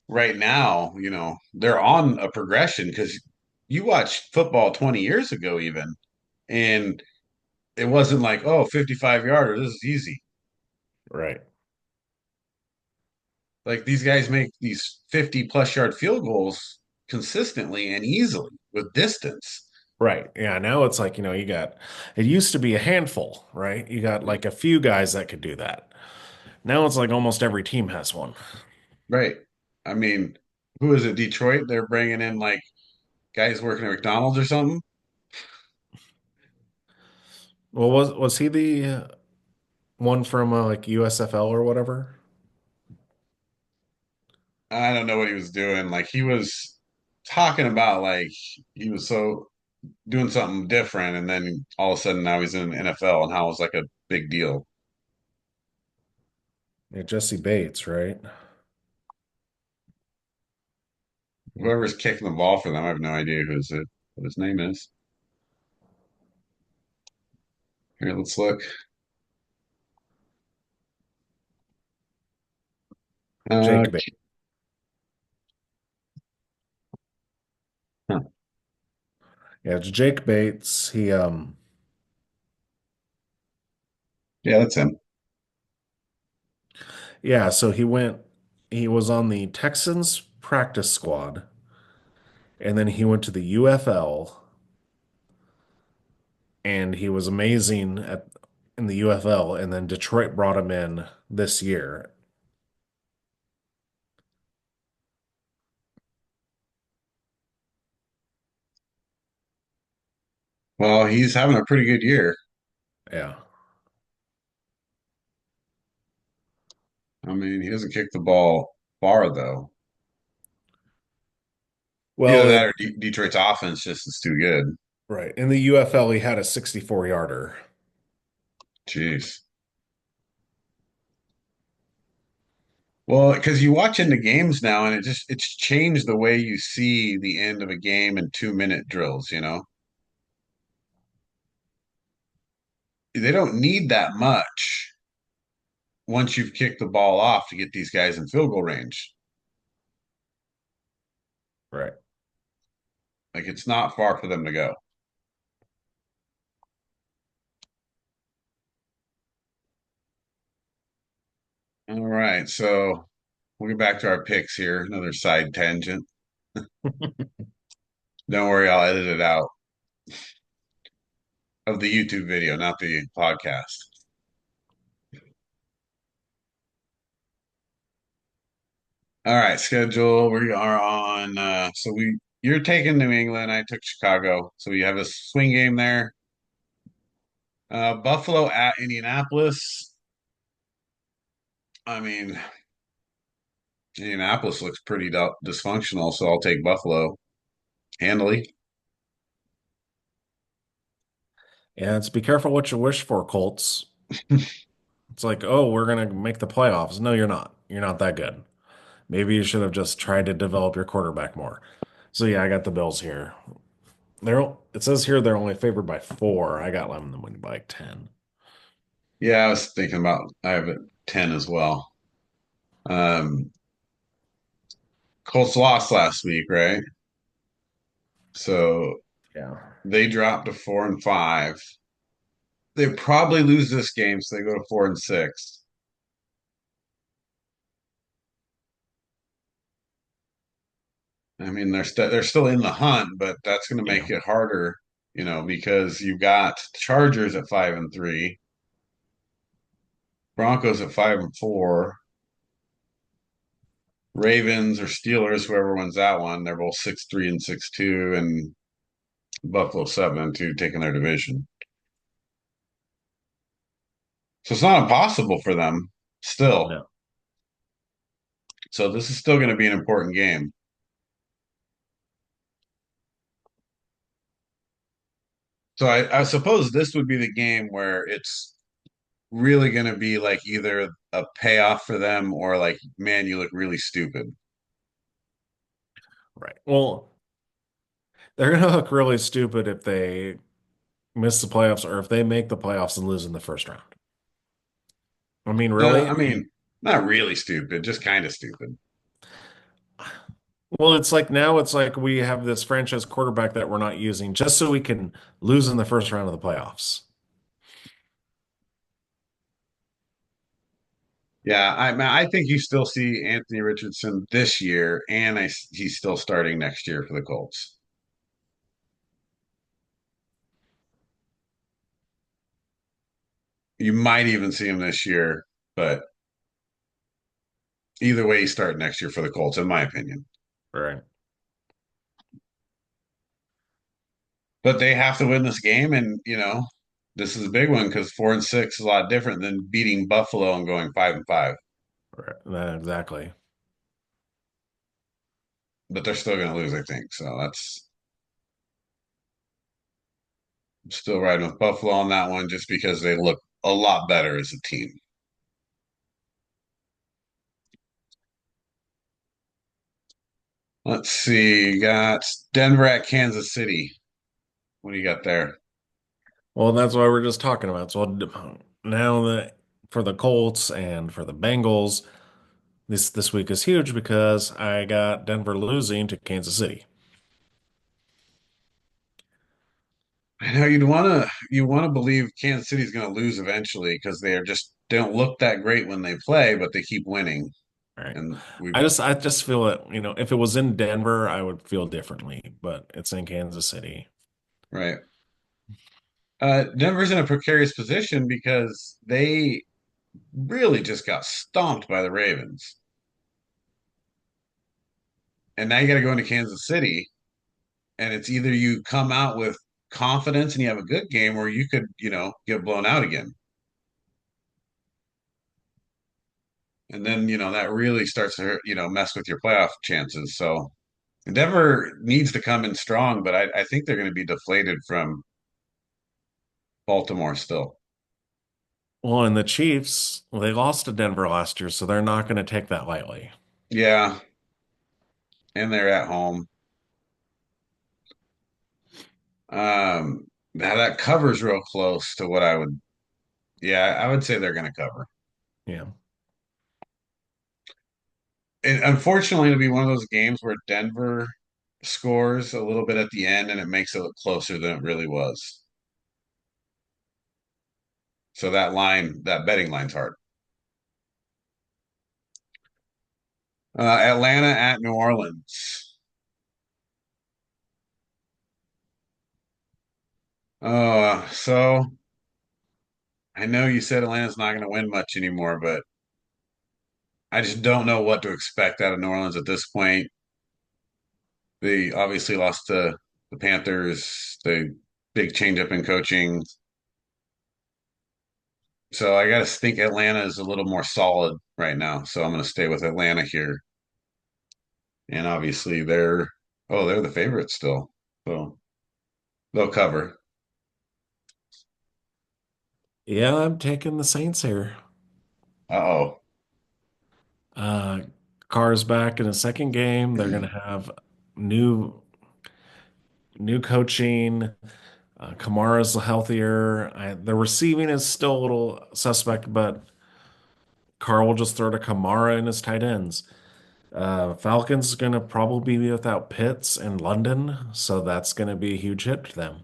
A: right now, they're on a progression because you watched football 20 years ago, even, and it wasn't like, oh, 55 yarder, this is easy.
B: right.
A: Like these guys make these 50 plus yard field goals consistently and easily with distance.
B: Right. Yeah. Now it's like, it used to be a handful, right? You got like a few guys that could do that. Now it's like almost every team has one.
A: Right. I mean, who is it? Detroit? They're bringing in like guys working at McDonald's or something.
B: Well, was he the one from like USFL or whatever?
A: I don't know what he was doing. Like he was talking about like he was so doing something different, and then all of a sudden now he's in NFL and how it was like a big deal.
B: Yeah, Jesse Bates, right?
A: Whoever's kicking the ball for them, I have no idea what his name is. Here, let's look. Uh,
B: Jake Bates. Yeah, it's Jake Bates.
A: Yeah, that's him.
B: Yeah, so he was on the Texans practice squad, and then he went to the UFL, and he was amazing in the UFL, and then Detroit brought him in this year.
A: Well, he's having a pretty good year.
B: Yeah.
A: I mean, he doesn't kick the ball far though. Either
B: Well,
A: that or Detroit's offense just is too good.
B: right. In the UFL, he had a 64 yarder.
A: Jeez. Well, because you watch into games now, and it's changed the way you see the end of a game in 2 minute drills. They don't need that much once you've kicked the ball off to get these guys in field goal range.
B: Right.
A: Like it's not far for them to go. All right, so we'll get back to our picks here. Another side tangent. Don't worry, I'll edit it out of the YouTube video, not the podcast. All right, schedule. We are on. You're taking New England. I took Chicago. So we have a swing game there. Buffalo at Indianapolis. I mean, Indianapolis looks pretty dysfunctional, so I'll take Buffalo handily.
B: Yeah, it's be careful what you wish for, Colts. It's like, oh, we're gonna make the playoffs. No, you're not. You're not that good. Maybe you should have just tried to develop your quarterback more. So yeah, I got the Bills here. It says here they're only favored by 4. I got them to win by 10.
A: Yeah, I was thinking about. I have it 10 as well. Um, Colts lost last week, right? So
B: Yeah.
A: they dropped to 4-5. They probably lose this game, so they go to 4-6. I mean, they're still in the hunt, but that's going to
B: Yeah.
A: make it harder, because you got Chargers at 5-3, Broncos at 5-4, Ravens or Steelers, whoever wins that one. They're both 6-3 and 6-2, and Buffalo 7-2, taking their division. So it's not impossible for them still.
B: No.
A: So this is still going to be an important game. So I suppose this would be the game where it's really going to be like either a payoff for them or like, man, you look really stupid.
B: Right. Well, they're gonna look really stupid if they miss the playoffs or if they make the playoffs and lose in the first round. I mean,
A: I
B: really?
A: mean, not really stupid, just kind of stupid.
B: Well, it's like now it's like we have this franchise quarterback that we're not using just so we can lose in the first round of the playoffs.
A: Yeah, I think you still see Anthony Richardson this year, and he's still starting next year for the Colts. You might even see him this year, but either way, he's starting next year for the Colts, in my opinion.
B: Right.
A: But they have to win this game, and this is a big one because 4-6 is a lot different than beating Buffalo and going 5-5.
B: Exactly.
A: But they're still going to lose, I think. So I'm still riding with Buffalo on that one, just because they look a lot better as a team. Let's see, you got Denver at Kansas City. What do you got there?
B: Well, that's why we're just talking about. So now that for the Colts and for the Bengals, this week is huge because I got Denver losing to Kansas City.
A: I know you want to believe Kansas City's going to lose eventually because they are just don't look that great when they play, but they keep winning.
B: Right.
A: And we
B: I just feel that, if it was in Denver, I would feel differently, but it's in Kansas City.
A: right. Denver's in a precarious position because they really just got stomped by the Ravens, and now you got to go into Kansas City, and it's either you come out with confidence and you have a good game, or you could get blown out again, and then that really starts to mess with your playoff chances. So Denver needs to come in strong, but I think they're going to be deflated from Baltimore still.
B: Well, and the Chiefs, well, they lost to Denver last year, so they're not going to take that lightly.
A: Yeah, and they're at home. Now that covers real close to what I would. Yeah, I would say they're going to cover.
B: Yeah.
A: And unfortunately, it'll be one of those games where Denver scores a little bit at the end, and it makes it look closer than it really was. So that betting line's hard. Atlanta at New Orleans. So I know you said Atlanta's not going to win much anymore, but I just don't know what to expect out of New Orleans at this point. They obviously lost to the Panthers. The big change up in coaching. So I got to think Atlanta is a little more solid right now. So I'm going to stay with Atlanta here. And obviously they're the favorites still. So they'll cover.
B: Yeah, I'm taking the Saints here.
A: Uh-oh.
B: Uh, Carr's back in a second game. They're going to have new new coaching. Kamara's healthier. The receiving is still a little suspect, but Carr will just throw to Kamara and his tight ends. Falcons going to probably be without Pitts and London, so that's going to be a huge hit to them.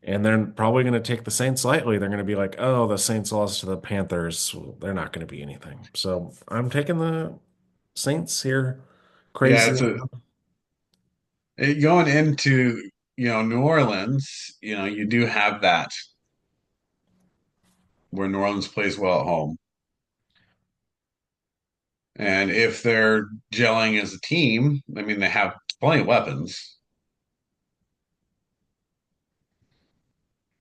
B: And they're probably going to take the Saints lightly. They're going to be like, oh, the Saints lost to the Panthers. Well, they're not going to be anything. So I'm taking the Saints here.
A: Yeah,
B: Crazy.
A: going into, New Orleans, you do have that where New Orleans plays well at home. And if they're gelling as a team, I mean, they have plenty of weapons.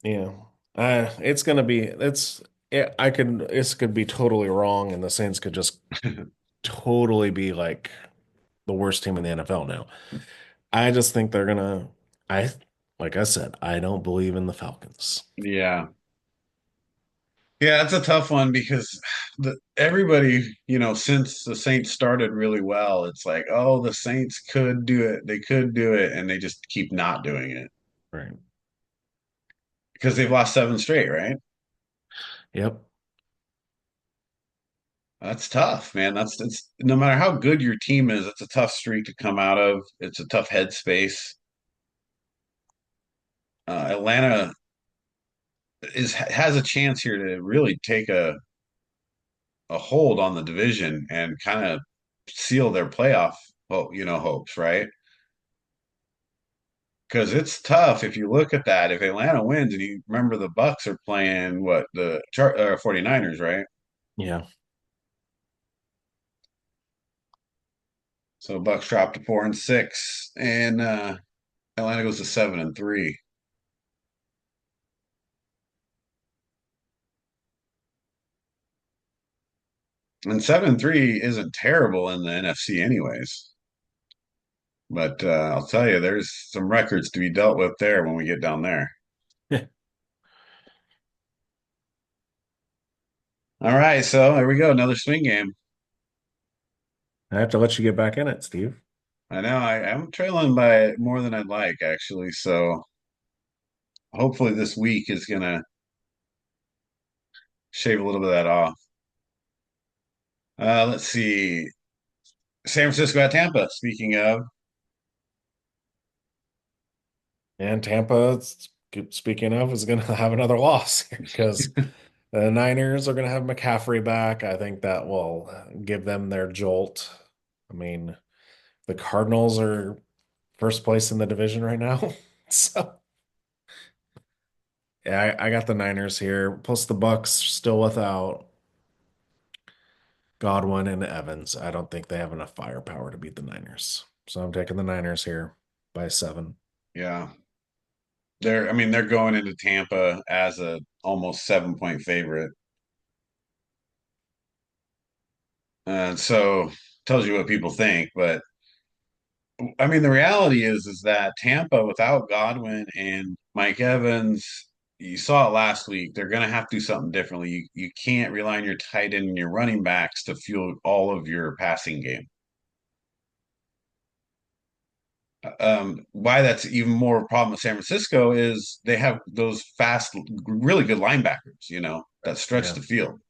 B: Yeah. It's going to be, this could be totally wrong, and the Saints could just totally be like the worst team in the NFL now. I just think they're going to, I, like I said, I don't believe in the Falcons.
A: Yeah. Yeah, it's a tough one because everybody, since the Saints started really well, it's like, oh, the Saints could do it. They could do it. And they just keep not doing it
B: Right.
A: because they've lost seven straight, right?
B: Yep.
A: That's tough, man. It's no matter how good your team is, it's a tough streak to come out of. It's a tough headspace. Atlanta has a chance here to really take a hold on the division and kind of seal their playoff hopes, right? Because it's tough if you look at that. If Atlanta wins, and you remember the Bucks are playing what the 49ers, right?
B: Yeah.
A: So Bucks dropped to 4-6, and Atlanta goes to 7-3. And 7-3 isn't terrible in the NFC, anyways. But I'll tell you, there's some records to be dealt with there when we get down there. All right, so there we go, another swing game.
B: I have to let you get back in it, Steve.
A: I know I'm trailing by more than I'd like, actually. So hopefully this week is gonna shave a little bit of that off. Let's see. San Francisco at Tampa. Speaking of,
B: And Tampa, speaking of, is going to have another loss here because the Niners are going to have McCaffrey back. I think that will give them their jolt. I mean, the Cardinals are first place in the division right now. So, yeah, I got the Niners here. Plus the Bucks still without Godwin and Evans. I don't think they have enough firepower to beat the Niners. So I'm taking the Niners here by 7.
A: Yeah. I mean, they're going into Tampa as a almost 7 point favorite. And so tells you what people think, but I mean, the reality is that Tampa without Godwin and Mike Evans, you saw it last week. They're going to have to do something differently. You can't rely on your tight end and your running backs to fuel all of your passing game. Why that's even more of a problem with San Francisco is they have those fast, really good linebackers, that stretch
B: Yeah.
A: the field.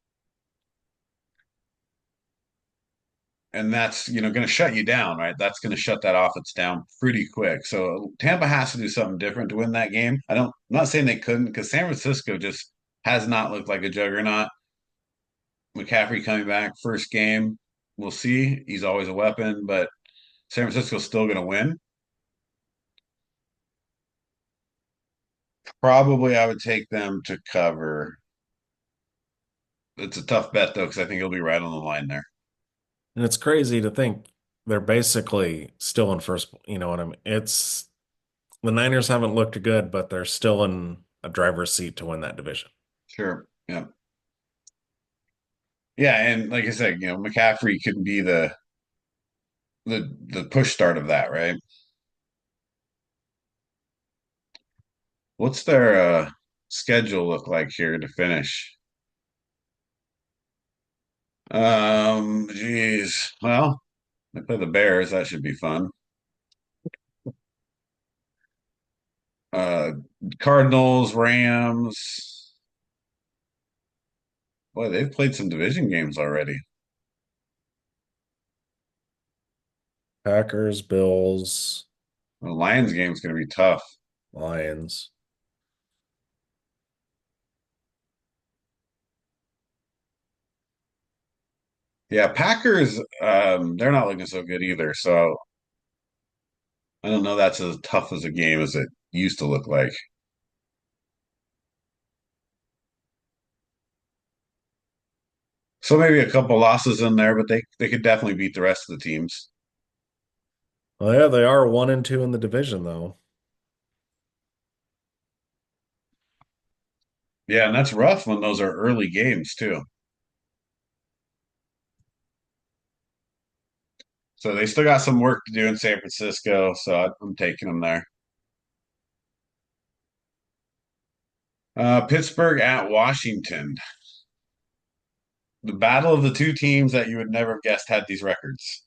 A: And that's going to shut you down, right? That's going to shut that offense down pretty quick. So Tampa has to do something different to win that game. I'm not saying they couldn't because San Francisco just has not looked like a juggernaut. McCaffrey coming back first game, we'll see. He's always a weapon, but San Francisco's still going to win. Probably, I would take them to cover. It's a tough bet though because I think he'll be right on the line there.
B: And it's crazy to think they're basically still in first. You know what I mean? It's the Niners haven't looked good, but they're still in a driver's seat to win that division.
A: Sure. Yeah. Yeah, and like I said, McCaffrey could be the push start of that, right? What's their schedule look like here to finish? Geez. Well, they play the Bears. That should be fun. Uh, Cardinals, Rams. Boy, they've played some division games already.
B: Packers, Bills,
A: The Lions game's going to be tough.
B: Lions.
A: Yeah, Packers, they're not looking so good either. So I don't know that's as tough as a game as it used to look like. So maybe a couple losses in there, but they could definitely beat the rest of the teams.
B: Well, yeah, they are 1-2 in the division, though.
A: Yeah, and that's rough when those are early games too. So they still got some work to do in San Francisco. So I'm taking them there. Pittsburgh at Washington. The battle of the two teams that you would never have guessed had these records.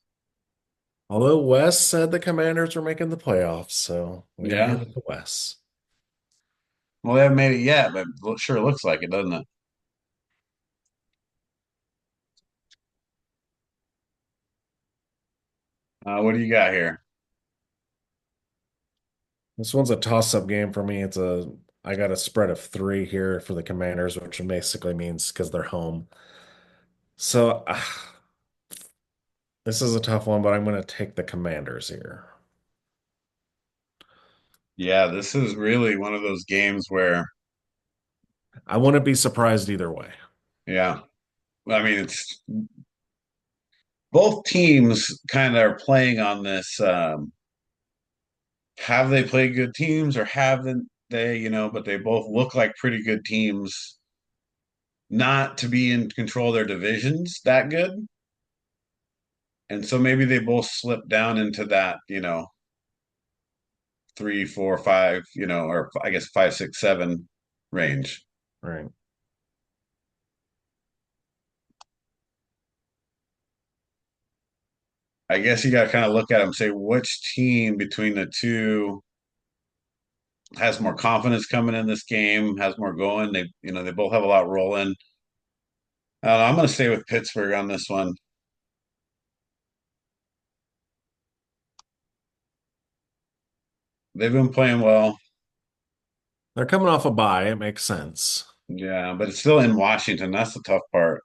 B: Although Wes said the Commanders were making the playoffs, so we got to
A: Yeah.
B: give it to Wes.
A: Well, they haven't made it yet, but it sure looks like it, doesn't it? What do you got here?
B: This one's a toss-up game for me. I got a spread of 3 here for the Commanders, which basically means because they're home. So this is a tough one, but I'm going to take the Commanders here.
A: Yeah, this is really one of those games where,
B: I wouldn't be surprised either way.
A: yeah, I mean, it's both teams kind of are playing on this. Have they played good teams or haven't they? But they both look like pretty good teams, not to be in control of their divisions that good. And so maybe they both slip down into that, 3, 4, 5, or I guess 5, 6, 7 range.
B: Right.
A: I guess you got to kind of look at them, say which team between the two has more confidence coming in this game, has more going. They both have a lot rolling. I'm going to stay with Pittsburgh on this one. They've been playing well.
B: They're coming off a bye. It makes sense.
A: Yeah, but it's still in Washington. That's the tough part.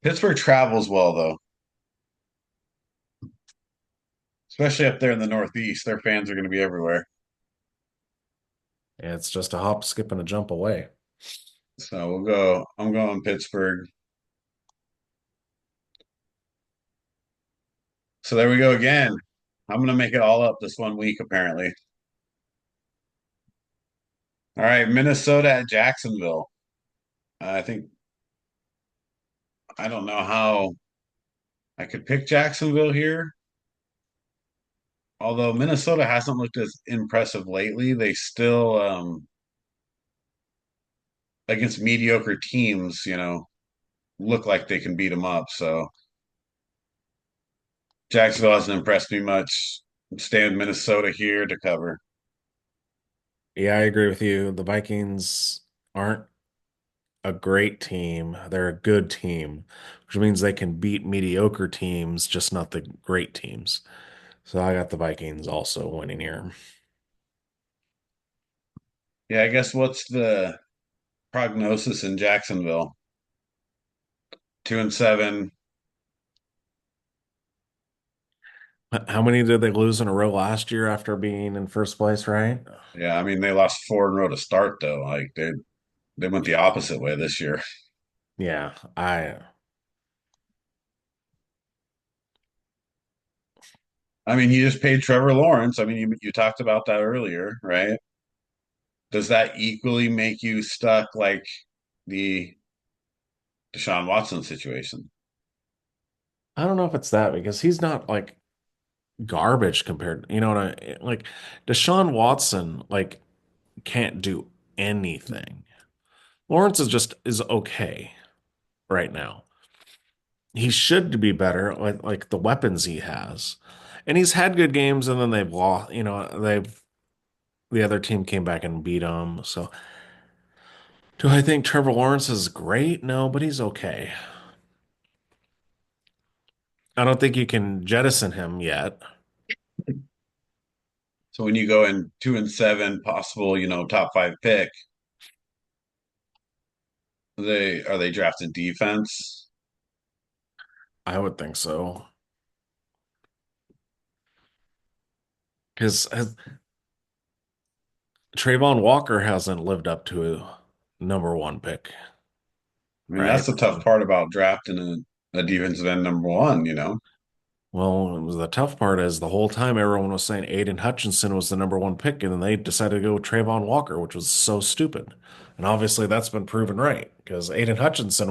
A: Pittsburgh travels well though, especially up there in the Northeast. Their fans are going to be everywhere.
B: It's just a hop, skip, and a jump away.
A: So we'll go. I'm going Pittsburgh. So there we go again. I'm going to make it all up this one week, apparently. All right, Minnesota at Jacksonville. I think I don't know how I could pick Jacksonville here. Although Minnesota hasn't looked as impressive lately, they still against mediocre teams, look like they can beat them up. So Jacksonville hasn't impressed me much. I'm staying Minnesota here to cover.
B: Yeah, I agree with you. The Vikings aren't a great team. They're a good team, which means they can beat mediocre teams, just not the great teams. So I got the Vikings also winning here.
A: Yeah, I guess what's the prognosis in Jacksonville? 2-7.
B: How many did they lose in a row last year after being in first place, right?
A: Yeah, I mean they lost four in a row to start though. Like they went the opposite way this year.
B: Yeah, I
A: I mean, you just paid Trevor Lawrence. I mean, you talked about that earlier, right? Does that equally make you stuck like the Deshaun Watson situation?
B: I don't know if it's that because he's not like garbage compared, you know what I like Deshaun Watson like can't do anything. Lawrence is okay right now. He should be better, like the weapons he has. And he's had good games and then they've lost, the other team came back and beat him. So do I think Trevor Lawrence is great? No, but he's okay. I don't think you can jettison him yet.
A: So when you go in 2-7, possible, top five pick, are they drafting defense?
B: I would think so. Because Trayvon Walker hasn't lived up to a number one pick,
A: I mean,
B: right?
A: that's the tough part about drafting a defensive end number one.
B: Well, the tough part is the whole time everyone was saying Aiden Hutchinson was the number one pick, and then they decided to go with Trayvon Walker, which was so stupid. And obviously that's been proven right because Aiden Hutchinson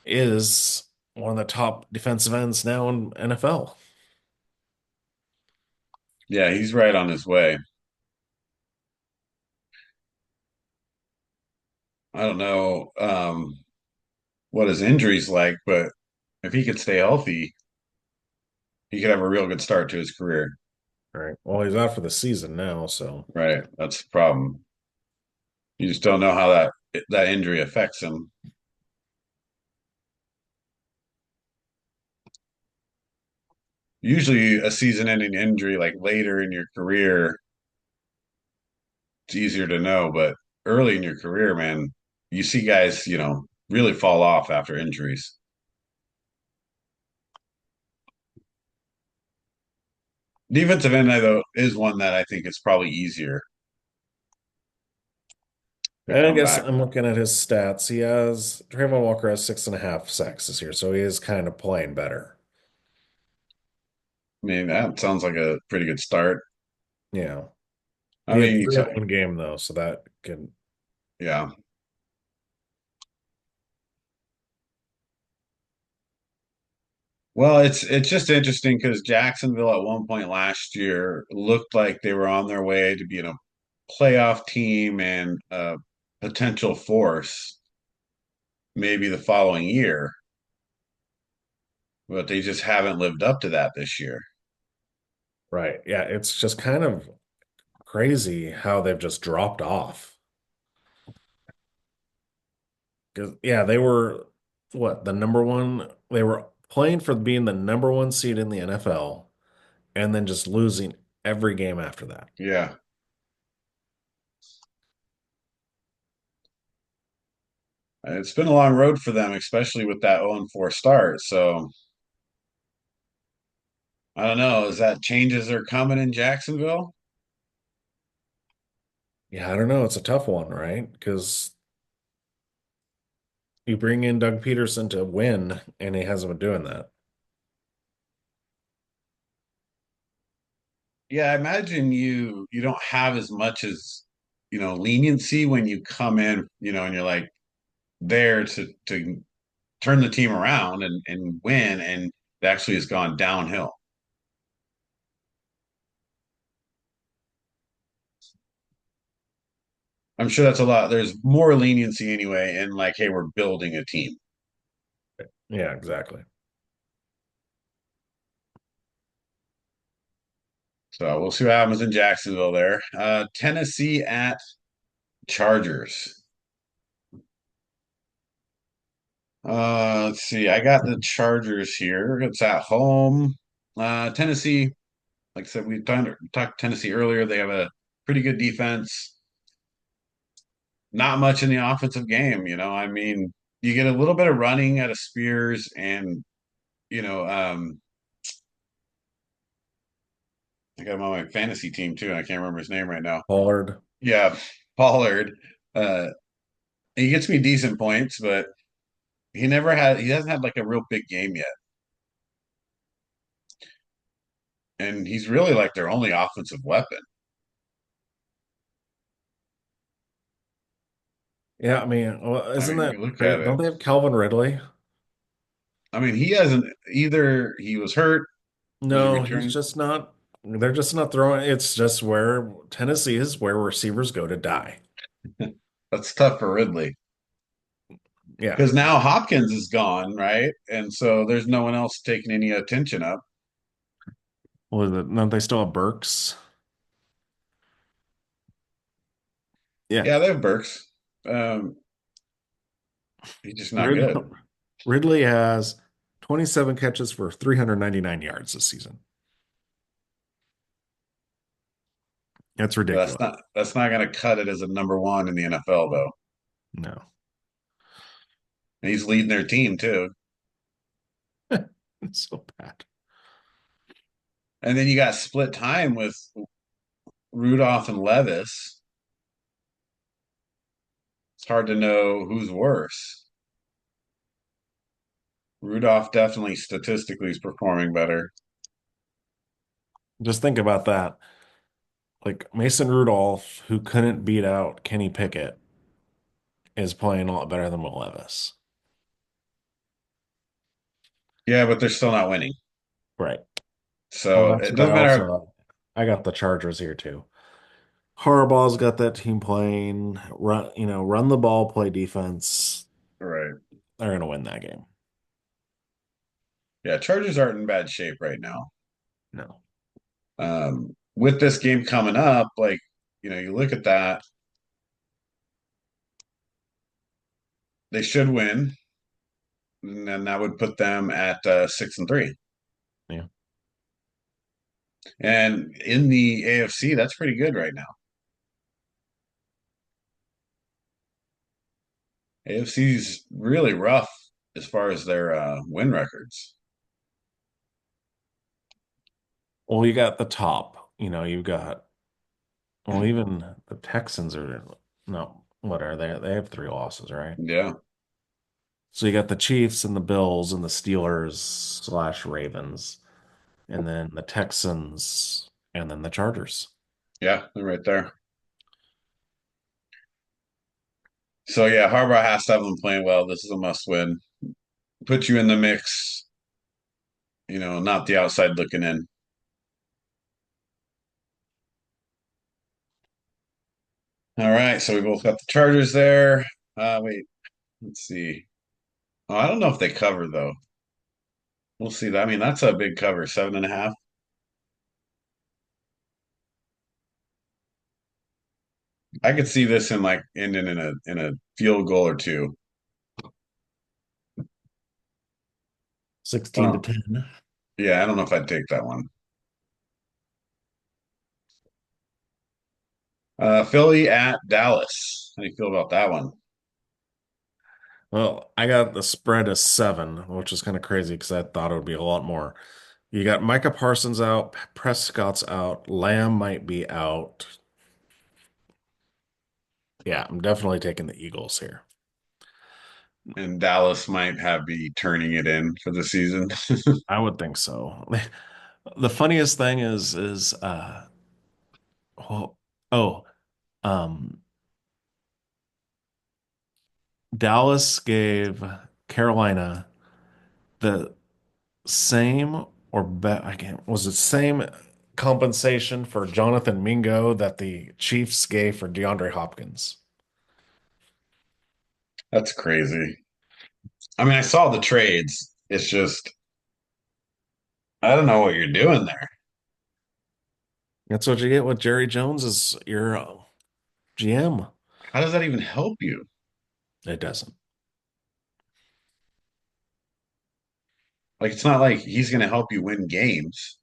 B: is one of the top defensive ends now in NFL.
A: Yeah, he's right on his way. I don't know what his injury's like, but if he could stay healthy, he could have a real good start to his career.
B: Right. Well, he's out for the season now, so
A: Right. That's the problem. You just don't know how that injury affects him. Usually a season-ending injury like later in your career, it's easier to know, but early in your career, man, you see guys, really fall off after injuries. Defensive end, though, is one that I think is probably easier to
B: I
A: come
B: guess
A: back.
B: I'm looking at his stats. Trayvon Walker has 6.5 sacks this year, so he is kind of playing better.
A: I mean, that sounds like a pretty good start.
B: Yeah.
A: I
B: He had
A: mean,
B: three in one game though, so that can
A: yeah. Well, it's just interesting because Jacksonville at one point last year looked like they were on their way to being a playoff team and a potential force maybe the following year, but they just haven't lived up to that this year.
B: right. Yeah, it's just kind of crazy how they've just dropped off. 'Cause, yeah, they were what, the number one? They were playing for being the number one seed in the NFL and then just losing every game after that.
A: Yeah. It's been a long road for them, especially with that 0-4 start. So I don't know. Is that changes are coming in Jacksonville?
B: Yeah, I don't know. It's a tough one, right? Because you bring in Doug Peterson to win, and he hasn't been doing that.
A: Yeah, I imagine you don't have as much as leniency when you come in, and you're like there to turn the team around and win, and it actually has gone downhill. I'm sure that's a lot. There's more leniency anyway, and like, hey, we're building a team.
B: Yeah, exactly.
A: So we'll see what happens in Jacksonville there. Tennessee at Chargers. Let's see. I got the Chargers here. It's at home. Tennessee, like I said, we talked Tennessee earlier. They have a pretty good defense. Not much in the offensive game, I mean, you get a little bit of running out of Spears and you know, I got him on my fantasy team too, and I can't remember his name right now.
B: Pollard.
A: Yeah, Pollard. Uh, he gets me decent points, but he hasn't had like a real big game yet. And he's really like their only offensive weapon.
B: Yeah, I mean, well,
A: I
B: isn't
A: mean,
B: that
A: you look at
B: crazy?
A: it.
B: Don't they have Calvin Ridley?
A: I mean, he hasn't either. He was hurt. Was he
B: No, he's
A: returned?
B: just not. They're just not throwing. It's just where Tennessee is where receivers go to die.
A: That's tough for Ridley
B: Yeah.
A: because now Hopkins is gone, right? And so there's no one else taking any attention up.
B: Well, no, they still have Burks. Yeah.
A: Yeah, they have Burks. Um, he's just not
B: Rid-
A: good.
B: Ridley has 27 catches for 399 yards this season. That's
A: But that's
B: ridiculous.
A: not going to cut it as a number one in the NFL though.
B: No.
A: And he's leading their team too.
B: It's so bad.
A: And then you got split time with Rudolph and Levis. It's hard to know who's worse. Rudolph definitely statistically is performing better.
B: Just think about that. Like Mason Rudolph, who couldn't beat out Kenny Pickett, is playing a lot better than Will Levis.
A: Yeah, but they're still not winning.
B: Right. Well,
A: So
B: that's
A: it
B: what I
A: doesn't matter.
B: also I got the Chargers here too. Harbaugh's got that team playing, run the ball, play defense.
A: Right.
B: They're gonna win that game.
A: Yeah, Chargers aren't in bad shape right now.
B: No.
A: With this game coming up, like, you look at that, they should win, and then that would put them at 6-3.
B: Yeah.
A: And in the AFC, that's pretty good right now. AFC's really rough as far as their win records.
B: Well, you got the top. You've got even the Texans are no, what are they? They have three losses, right?
A: Yeah,
B: So you got the Chiefs and the Bills and the Steelers slash Ravens, and then the Texans, and then the Chargers.
A: yeah, they're right there. So yeah, Harbaugh has to have them playing well. This is a must win. Put you in the mix, not the outside looking in. All right, so we both got the Chargers there. Wait, let's see. Oh, I don't know if they cover though. We'll see that. I mean, that's a big cover, 7.5. I could see this in like ending in a field goal or two.
B: 16 to
A: Oh,
B: 10.
A: yeah, I don't know if I'd take that one. Philly at Dallas. How do you feel about that one?
B: Well, I got the spread as 7, which is kind of crazy because I thought it would be a lot more. You got Micah Parsons out, Prescott's out, Lamb might be out. Yeah, I'm definitely taking the Eagles here.
A: And Dallas might have be turning it in for the season.
B: I would think so. The funniest thing well, oh, um, Dallas gave Carolina the same or bet I can't was it same compensation for Jonathan Mingo that the Chiefs gave for DeAndre Hopkins.
A: That's crazy. I mean, I saw the trades. It's just, I don't know what you're doing there.
B: That's what you get with Jerry Jones as your GM.
A: How does that even help you?
B: It doesn't.
A: Like, it's not like he's going to help you win games.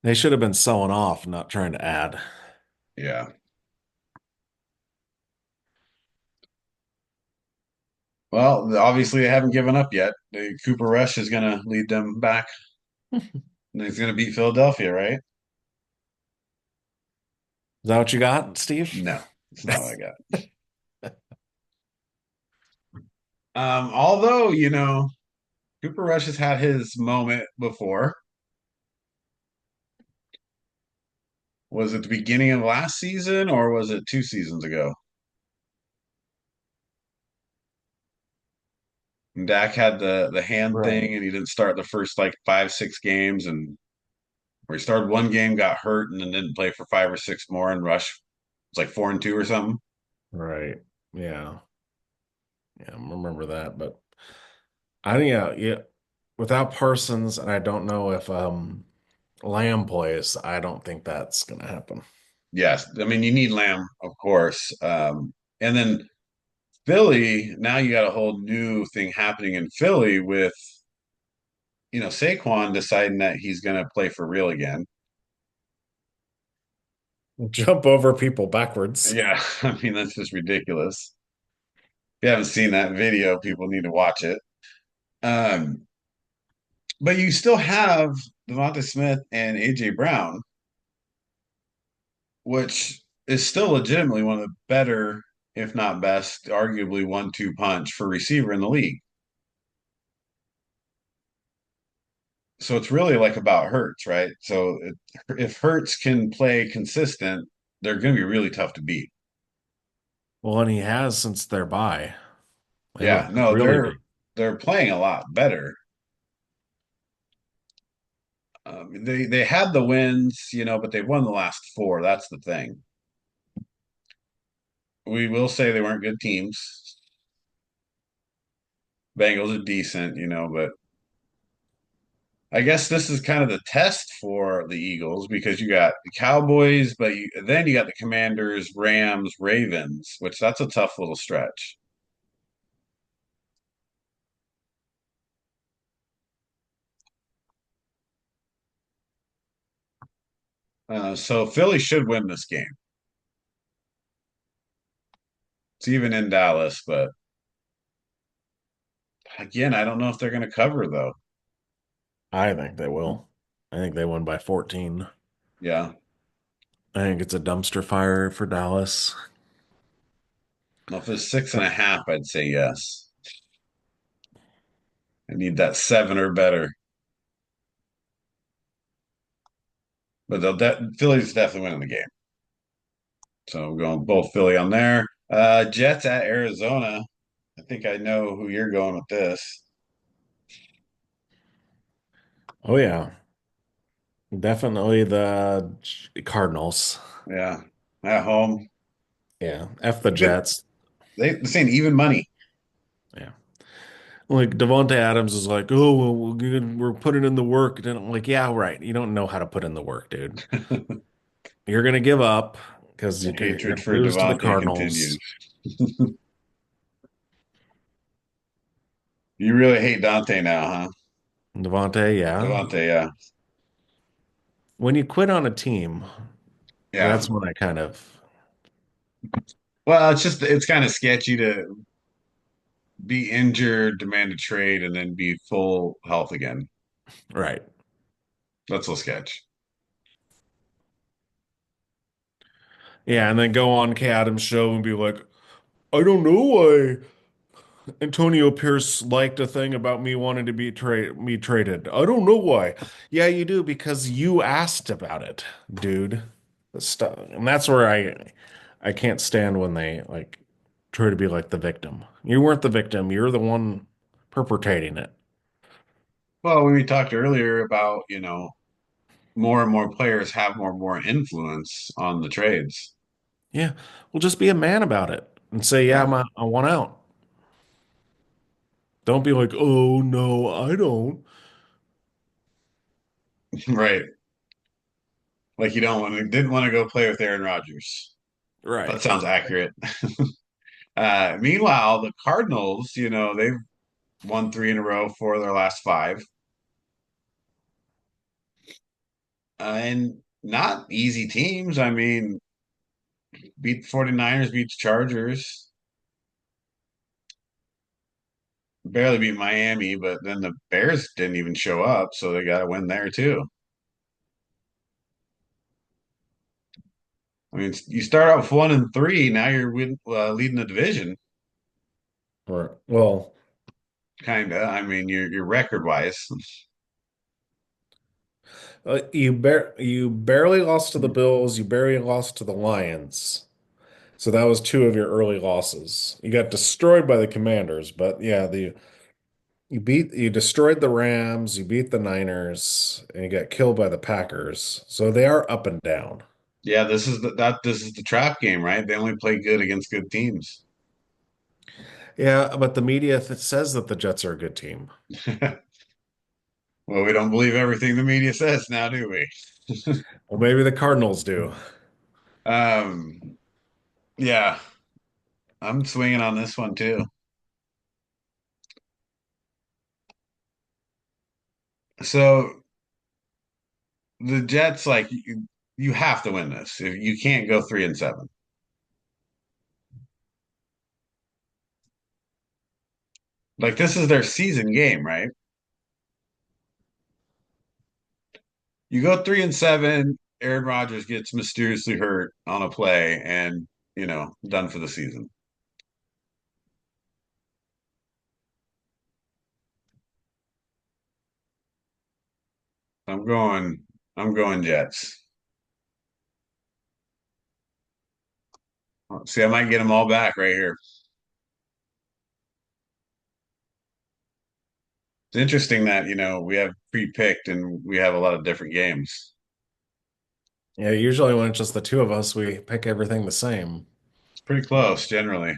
B: They should have been selling off, not trying to add.
A: Yeah. Well, obviously, they haven't given up yet. Cooper Rush is going to lead them back. And he's going to beat Philadelphia, right?
B: Is that what you got, Steve?
A: No, it's not what I got. Although, Cooper Rush has had his moment before. Was it the beginning of last season or was it 2 seasons ago? And Dak had the hand
B: Right.
A: thing and he didn't start the first like 5, 6 games and or he started one game, got hurt, and then didn't play for 5 or 6 more and Rush was like 4-2 or something.
B: Right. Yeah. Yeah, I remember that. But I think yeah. Without Parsons, and I don't know if Lamb plays, I don't think that's gonna happen.
A: Yes. I mean you need Lamb, of course. And then Philly, now you got a whole new thing happening in Philly with Saquon deciding that he's going to play for real again.
B: Jump over people backwards.
A: Yeah, I mean that's just ridiculous. If you haven't seen that video, people need to watch it. Um, but you still have Devonta Smith and AJ Brown, which is still legitimately one of the better, if not best, arguably 1-2 punch for receiver in the league. So it's really like about Hurts, right? So if Hurts can play consistent, they're going to be really tough to beat.
B: Well, and he has since their bye. They
A: Yeah,
B: look
A: no,
B: really
A: they're
B: good.
A: they're playing a lot better. They had the wins, but they've won the last four. That's the thing. We will say they weren't good teams. Bengals are decent, but I guess this is kind of the test for the Eagles because you got the Cowboys, but then you got the Commanders, Rams, Ravens, which that's a tough little stretch. So Philly should win this game. It's even in Dallas, but again, I don't know if they're going to cover though.
B: I think they will. I think they won by 14.
A: Yeah.
B: I think it's a dumpster fire for Dallas.
A: Well, if it's 6.5, I'd say yes. I need that 7 or better. But Philly's definitely winning the game. So we're going both Philly on there. Jets at Arizona. I think I know who you're going with this.
B: Oh yeah, definitely the Cardinals.
A: Yeah, at home.
B: Yeah, F the
A: Even
B: Jets.
A: they're saying even money.
B: Yeah, like Devonte Adams is like, oh well, we're putting in the work, and I'm like, yeah, right. You don't know how to put in the work, dude.
A: The
B: You're gonna give up because you're
A: hatred
B: gonna
A: for
B: lose to the
A: Devontae continues.
B: Cardinals.
A: You really hate Dante now, huh?
B: Devonte, yeah,
A: Devontae, yeah.
B: when you quit on a team,
A: Yeah.
B: that's when I kind of,
A: Well, it's kind of sketchy to be injured, demand a trade, and then be full health again.
B: right.
A: That's a sketch.
B: Yeah, and then go on Kay Adams' show and be like, I don't know why Antonio Pierce liked a thing about me wanting to be traded. I don't know why. Yeah, you do because you asked about it, dude. Stuff, and that's where I can't stand when they like try to be like the victim. You weren't the victim. You're the one perpetrating it.
A: Well, when we talked earlier about, more and more players have more and more influence on the trades.
B: Yeah, well, just be a man about it and say, yeah,
A: Yeah.
B: I want out. Don't be like, oh no, I don't.
A: Right. Like you don't want to didn't want to go play with Aaron Rodgers. That
B: Right.
A: sounds accurate. Meanwhile, the Cardinals, they've won three in a row for their last five. And not easy teams. I mean, beat the 49ers, beat the Chargers, barely beat Miami, but then the Bears didn't even show up, so they got to win there too. I mean, you start out with 1-3, now you're leading the division,
B: Or well,
A: kind of. I mean, you're record wise,
B: you barely lost to the Bills. You barely lost to the Lions. So that was two of your early losses. You got destroyed by the Commanders, but yeah, the you destroyed the Rams, you beat the Niners, and you got killed by the Packers. So they are up and down.
A: yeah. This is the trap game, right? They only play good against good teams.
B: Yeah, but the media says that the Jets are a good team.
A: Well, we don't believe everything the media says now, do we?
B: Well, maybe the Cardinals do.
A: Um, yeah, I'm swinging on this one too. So the Jets, like you have to win this. If you can't go 3-7. Like this is their season game, right? You go 3-7, Aaron Rodgers gets mysteriously hurt on a play and, done for the season. I'm going, I'm going Jets. See, I might get them all back right here. It's interesting that, we have pre-picked and we have a lot of different games.
B: Yeah, usually when it's just the two of us, we pick everything the same.
A: It's pretty close generally.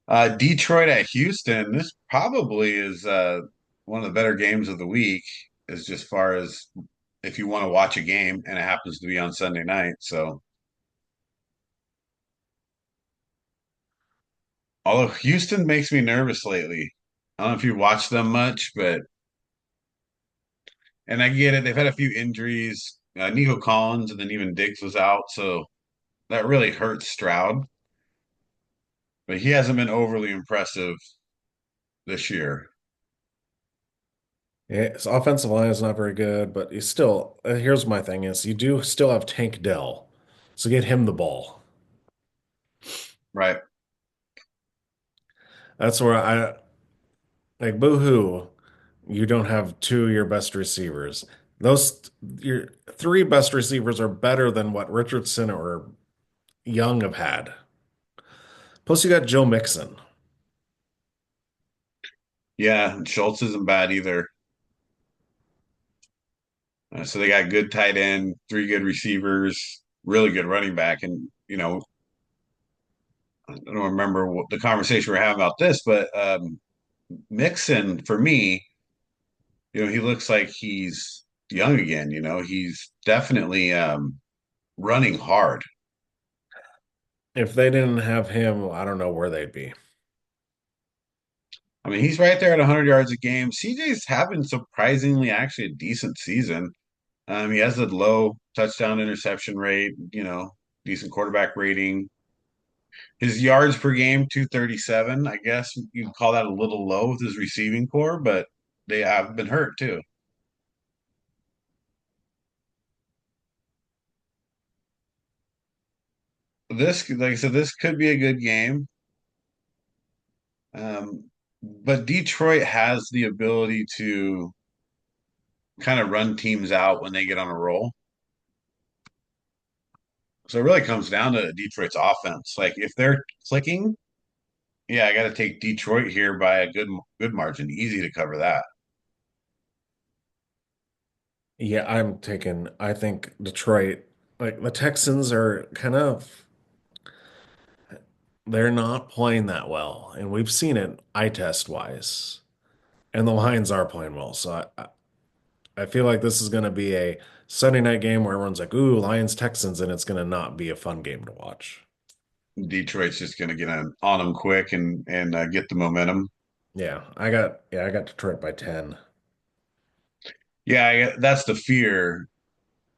A: Detroit at Houston. This probably is one of the better games of the week, as just far as if you want to watch a game and it happens to be on Sunday night. So, although Houston makes me nervous lately. I don't know if you watch them much, but and I get it. They've had a few injuries. Nico Collins and then even Diggs was out, so that really hurts Stroud. But he hasn't been overly impressive this year.
B: Yeah, his offensive line is not very good, but he's still, here's my thing is you do still have Tank Dell. So get him the ball.
A: Right.
B: That's where I like boo-hoo. You don't have two of your best receivers. Those your three best receivers are better than what Richardson or Young have had. Plus you got Joe Mixon.
A: Yeah, Schultz isn't bad either. So they got good tight end, three good receivers, really good running back, and I don't remember what the conversation we are having about this, but Mixon for me, he looks like he's young again. He's definitely running hard.
B: If they didn't have him, I don't know where they'd be.
A: I mean, he's right there at 100 yards a game. CJ's having surprisingly actually a decent season. He has a low touchdown interception rate, decent quarterback rating. His yards per game, 237. I guess you'd call that a little low with his receiving core, but they have been hurt too. This, like I said, this could be a good game. But Detroit has the ability to kind of run teams out when they get on a roll. So it really comes down to Detroit's offense. Like if they're clicking, yeah, I got to take Detroit here by a good margin. Easy to cover that.
B: Yeah, I think Detroit, like the Texans are they're not playing that well. And we've seen it eye test wise. And the Lions are playing well. So I feel like this is going to be a Sunday night game where everyone's like, ooh, Lions Texans, and it's going to not be a fun game to watch.
A: Detroit's just going to get on them quick and get the momentum.
B: I got Detroit by 10.
A: Yeah, that's the fear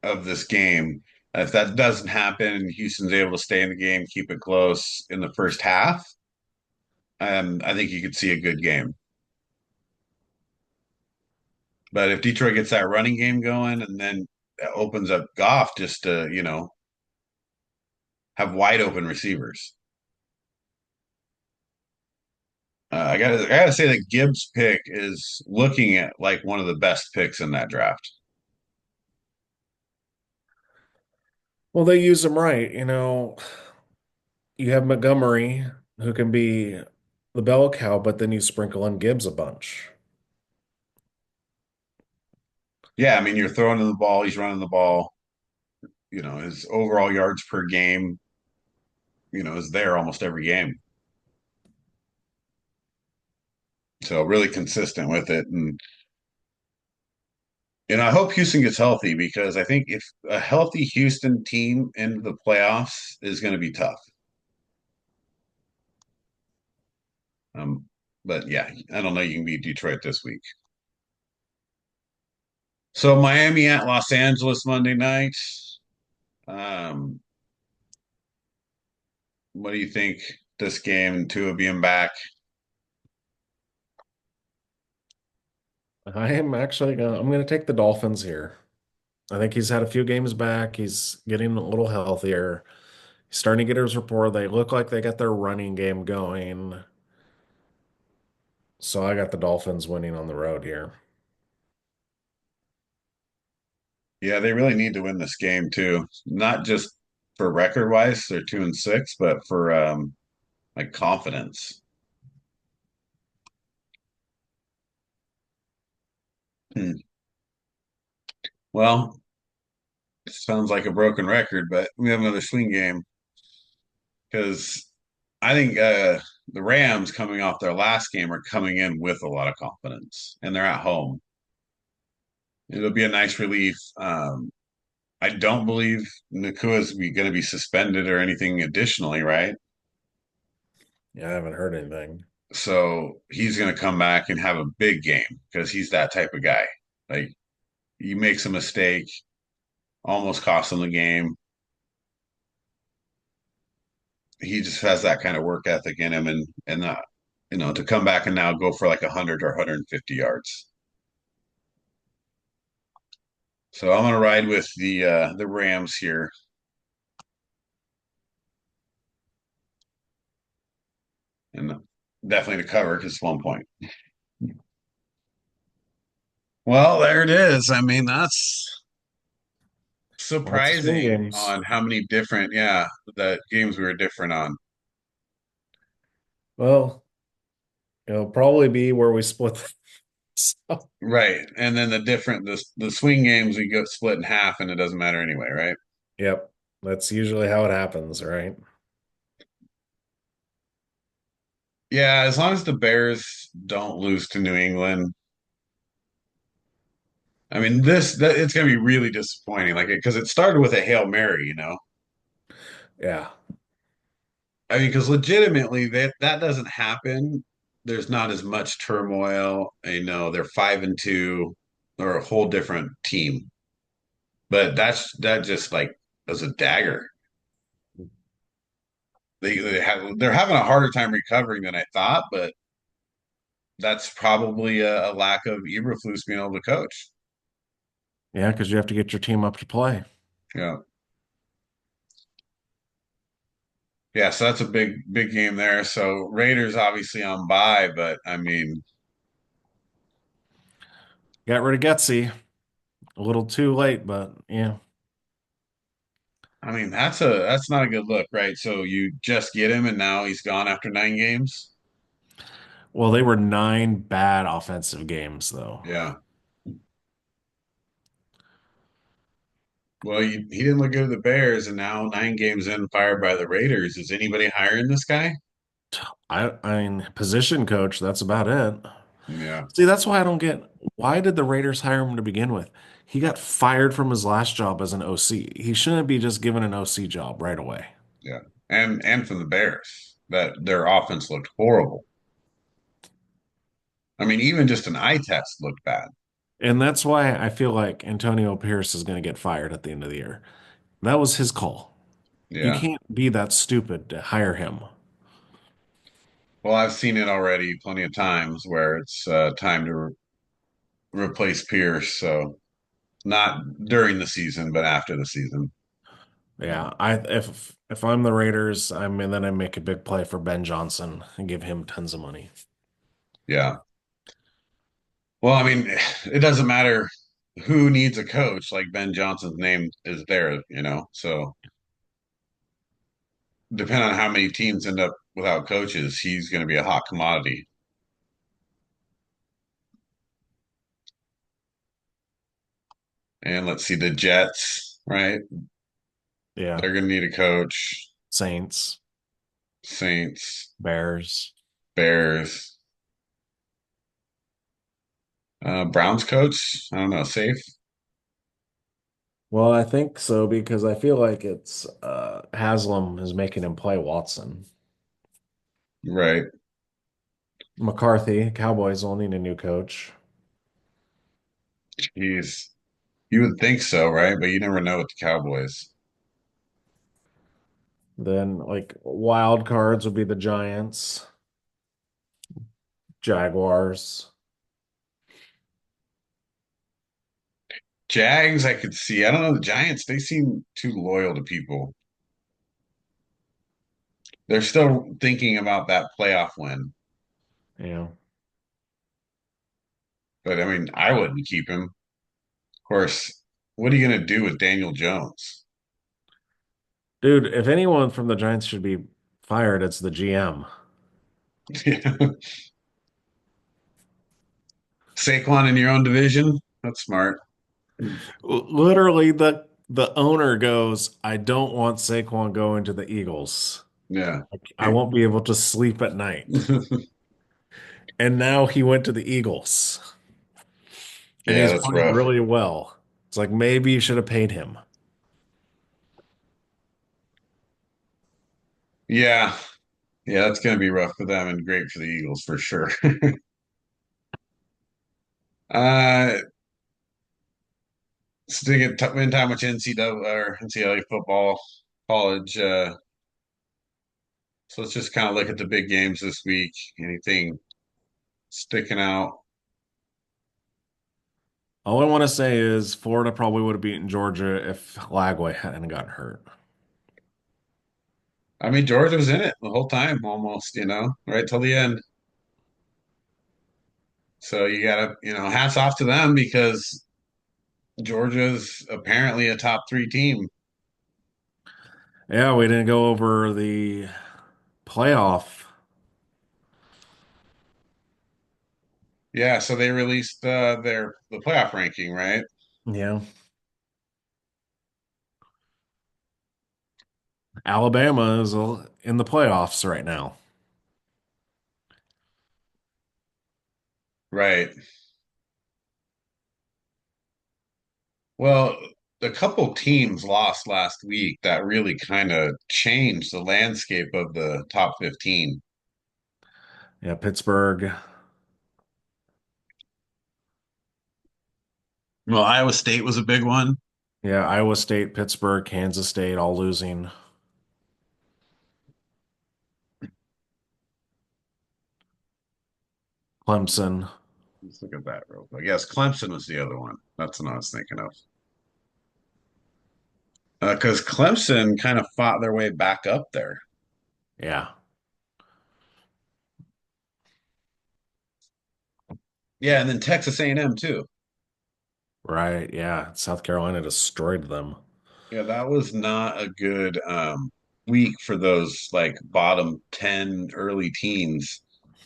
A: of this game. If that doesn't happen and Houston's able to stay in the game, keep it close in the first half, I think you could see a good game. But if Detroit gets that running game going and then opens up Goff just to, have wide open receivers. I gotta say that Gibbs pick is looking at like one of the best picks in that draft.
B: Well, they use them right. You have Montgomery, who can be the bell cow, but then you sprinkle in Gibbs a bunch.
A: Yeah, I mean you're throwing in the ball, he's running the ball. His overall yards per game, is there almost every game. So really consistent with it. And I hope Houston gets healthy because I think if a healthy Houston team into the playoffs is going to be tough. Um, but yeah, I don't know. You can beat Detroit this week. So Miami at Los Angeles Monday night. Um, what do you think this game, Tua being back?
B: I'm going to take the Dolphins here. I think he's had a few games back. He's getting a little healthier. He's starting to get his rapport. They look like they got their running game going. So I got the Dolphins winning on the road here.
A: Yeah, they really need to win this game too. Not just for record wise, they're 2-6, but for like confidence. Hmm. Well, sounds like a broken record, but we have another swing game because I think the Rams coming off their last game are coming in with a lot of confidence and they're at home. It'll be a nice relief. I don't believe Nakua is going to be suspended or anything additionally, right?
B: Yeah, I haven't heard anything.
A: So he's going to come back and have a big game because he's that type of guy. Like he makes a mistake, almost costs him the game. He just has that kind of work ethic in him, and to come back and now go for like 100 or 150 yards. So I'm gonna ride with the Rams here, and definitely to cover because it's 1 point. Well, there it is. I mean, that's
B: Lots of swing
A: surprising
B: games.
A: on how many different, yeah, the games we were different on.
B: Well, it'll probably be where we split. So,
A: Right. And then the swing games we go split in half and it doesn't matter anyway, right?
B: yep, that's usually how it happens, right?
A: Yeah, as long as the Bears don't lose to New England. I mean, it's going to be really disappointing, like because it started with a Hail Mary.
B: Yeah.
A: I mean, because legitimately that doesn't happen. there's not as much turmoil. They're 5-2 or a whole different team. But that just like was a dagger. They're having a harder time recovering than I thought, but that's probably a lack of Eberflus being able to coach.
B: Yeah, because you have to get your team up to play.
A: Yeah. Yeah, so that's a big game there. So Raiders obviously on bye, but
B: Got rid of Getsy. A little too late, but yeah.
A: that's not a good look, right? So you just get him and now he's gone after 9 games.
B: Well, they were nine bad offensive games, though.
A: Yeah. Well, he didn't look good at the Bears, and now 9 games in, fired by the Raiders. Is anybody hiring this guy?
B: I mean, position coach, that's about it.
A: Yeah,
B: See, that's why I don't get why did the Raiders hire him to begin with? He got fired from his last job as an OC. He shouldn't be just given an OC job right away.
A: yeah, and from the Bears, that their offense looked horrible. Even just an eye test looked bad.
B: And that's why I feel like Antonio Pierce is going to get fired at the end of the year. That was his call. You
A: Yeah.
B: can't be that stupid to hire him.
A: Well, I've seen it already plenty of times where it's time to replace Pierce. So not during the season, but after the season.
B: Yeah, if I'm the Raiders, I mean then I make a big play for Ben Johnson and give him tons of money.
A: Yeah. Well, it doesn't matter who needs a coach. Like Ben Johnson's name is there. So depending on how many teams end up without coaches, he's going to be a hot commodity. And let's see the Jets, right?
B: Yeah,
A: They're going to need a coach.
B: Saints,
A: Saints,
B: Bears.
A: Bears, Browns coach. I don't know. Safe,
B: Well, I think so because I feel like it's Haslam is making him play Watson.
A: right?
B: McCarthy, Cowboys will need a new coach.
A: He's You would think so, right? But you never know with the Cowboys.
B: Then like wild cards would be the Giants, Jaguars.
A: Jags, I could see. I don't know. The Giants, they seem too loyal to people. They're still thinking about that playoff win.
B: Yeah.
A: But I wouldn't keep him. Of course, what are you going to do with Daniel Jones?
B: Dude, if anyone from the Giants should be fired, it's the GM.
A: Saquon in your own division? That's smart.
B: Literally, the owner goes, I don't want Saquon going to the Eagles.
A: Yeah.
B: I won't be able to sleep at night. And now he went to the Eagles and
A: Yeah,
B: he's
A: that's
B: playing
A: rough.
B: really well. It's like maybe you should have paid him.
A: Yeah. Yeah, that's going to be rough for them and great for the Eagles for sure. uh, Spend time with NCAA or NCAA football, college. So let's just kind of look at the big games this week. Anything sticking out?
B: All I want to say is Florida probably would have beaten Georgia if Lagway hadn't gotten hurt.
A: Georgia was in it the whole time almost, right till the end. So you gotta, hats off to them because Georgia's apparently a top three team.
B: Yeah, we didn't go over the playoff.
A: Yeah, so they released the playoff ranking, right?
B: Yeah. Alabama is in the playoffs right now.
A: Right. Well, a couple teams lost last week that really kind of changed the landscape of the top 15.
B: Yeah, Pittsburgh.
A: Well, Iowa State was a big one.
B: Yeah, Iowa State, Pittsburgh, Kansas State, all losing. Clemson.
A: Let's look at that real quick. Yes, Clemson was the other one. That's what I was thinking of. Because Clemson kind of fought their way back up there.
B: Yeah,
A: Yeah, and then Texas A&M too.
B: right. Yeah, South Carolina destroyed them.
A: Yeah, that was not a good week for those like bottom 10 early teens.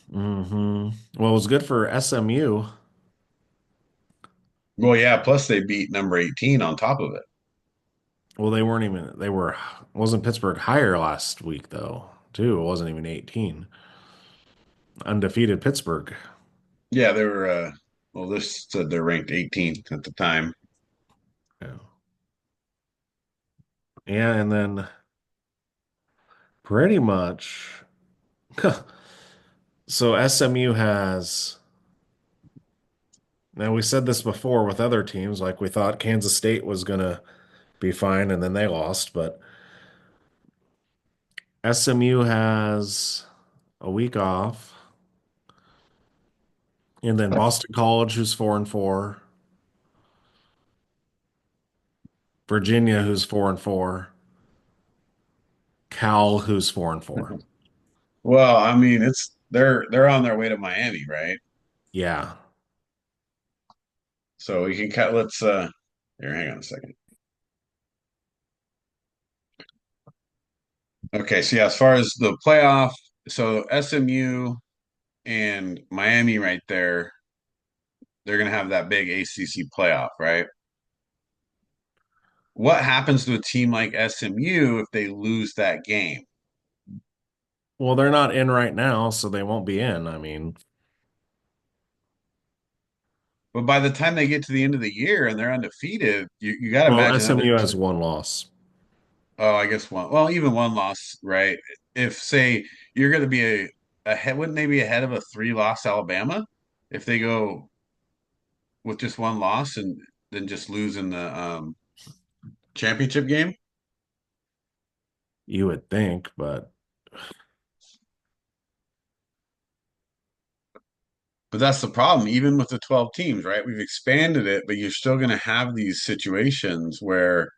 B: Well, it was good for SMU.
A: Well, yeah, plus they beat number 18 on top of it.
B: Well, they weren't even, they were, wasn't Pittsburgh higher last week, though, too? It wasn't even 18. Undefeated Pittsburgh.
A: Yeah, they were well, this said they're ranked 18th at the time.
B: Yeah. Yeah, and then pretty much, so SMU has, now we said this before with other teams, like we thought Kansas State was going to be fine and then they lost, but SMU has a week off. And then Boston College, who's 4-4, Virginia, who's 4-4, Cal, who's 4-4.
A: Well, I mean, it's they're on their way to Miami, right?
B: Yeah.
A: So we can cut let's here, hang on a second. Okay, so yeah, as far as the playoff, so SMU and Miami right there, they're gonna have that big ACC playoff, right? What happens to a team like SMU if they lose that game?
B: Well, they're not in right now, so they won't be in. I mean,
A: But by the time they get to the end of the year and they're undefeated, you got to
B: well,
A: imagine other.
B: SMU has one loss.
A: Oh, I guess one. Well, even one loss, right? If say you're going to be ahead, wouldn't they be ahead of a three-loss Alabama if they go with just one loss and then just lose in the championship game?
B: You would think, but
A: But that's the problem, even with the 12 teams, right? We've expanded it, but you're still going to have these situations where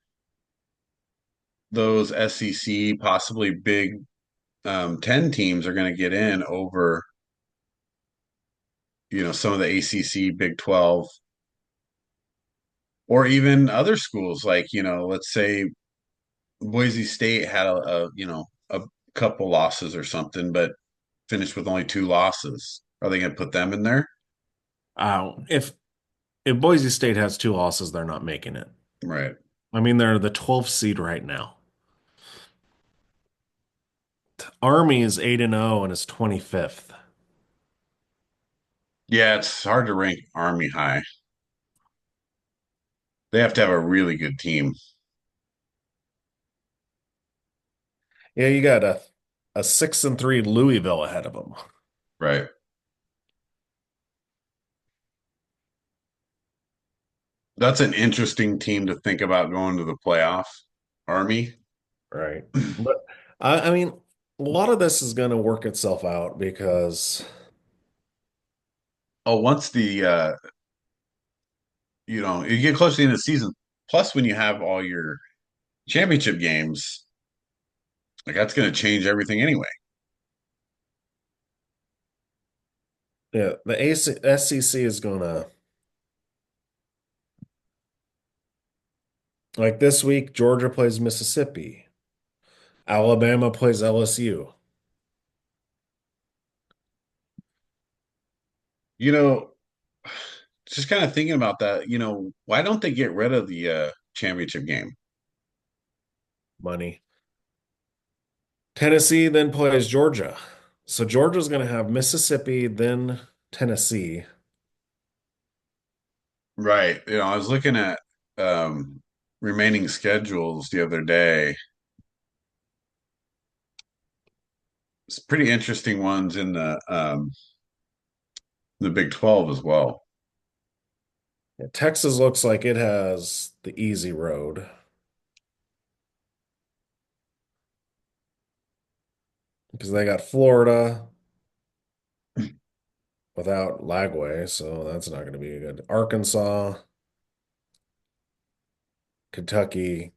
A: those SEC, possibly big 10 teams are going to get in over, some of the ACC, Big 12, or even other schools like, let's say Boise State had a couple losses or something, but finished with only two losses. Are they going to put them in there?
B: if Boise State has two losses, they're not making it.
A: Right.
B: I mean, they're the 12th seed right now. Army is 8-0 and is 25th.
A: Yeah, it's hard to rank Army high. They have to have a really good team.
B: Yeah, you got a 6-3 Louisville ahead of them.
A: Right. That's an interesting team to think about going to the playoff. Army.
B: Right. But I mean, a lot of this is going to work itself out because,
A: Oh, once you get close to the end of the season, plus when you have all your championship games, like that's going to change everything anyway.
B: yeah, the SEC is going to, like this week, Georgia plays Mississippi, Alabama plays LSU.
A: You know, just kind of thinking about that, why don't they get rid of the championship game?
B: Money. Tennessee then plays Georgia. So Georgia's going to have Mississippi, then Tennessee.
A: Right. I was looking at remaining schedules the other day. pretty interesting ones in the Big 12 as well.
B: Yeah, Texas looks like it has the easy road because they got Florida without Lagway, so that's not going to be good. Arkansas, Kentucky.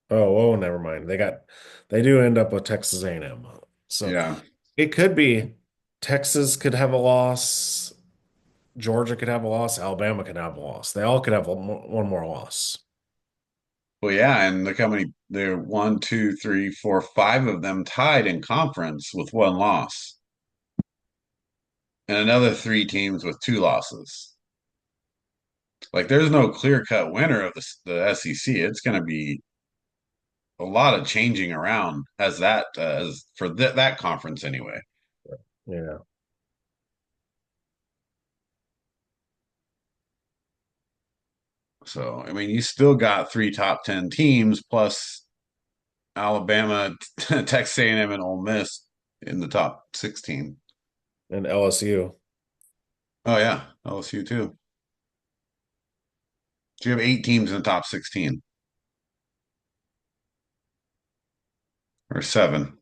B: Oh, never mind. They do end up with Texas A&M. So
A: Yeah.
B: it could be Texas could have a loss, Georgia could have a loss, Alabama could have a loss. They all could have one more loss.
A: Well, yeah, and look how many there one, two, three, four, five of them tied in conference with one loss, and another three teams with two losses. Like, there's no clear-cut winner of the SEC. It's going to be a lot of changing around as for that conference anyway.
B: Yeah.
A: So, I mean, you still got three top 10 teams plus Alabama, Texas A&M, and M, and Ole Miss in the top 16.
B: And LSU.
A: Oh yeah, LSU too. So you have eight teams in the top 16 or seven.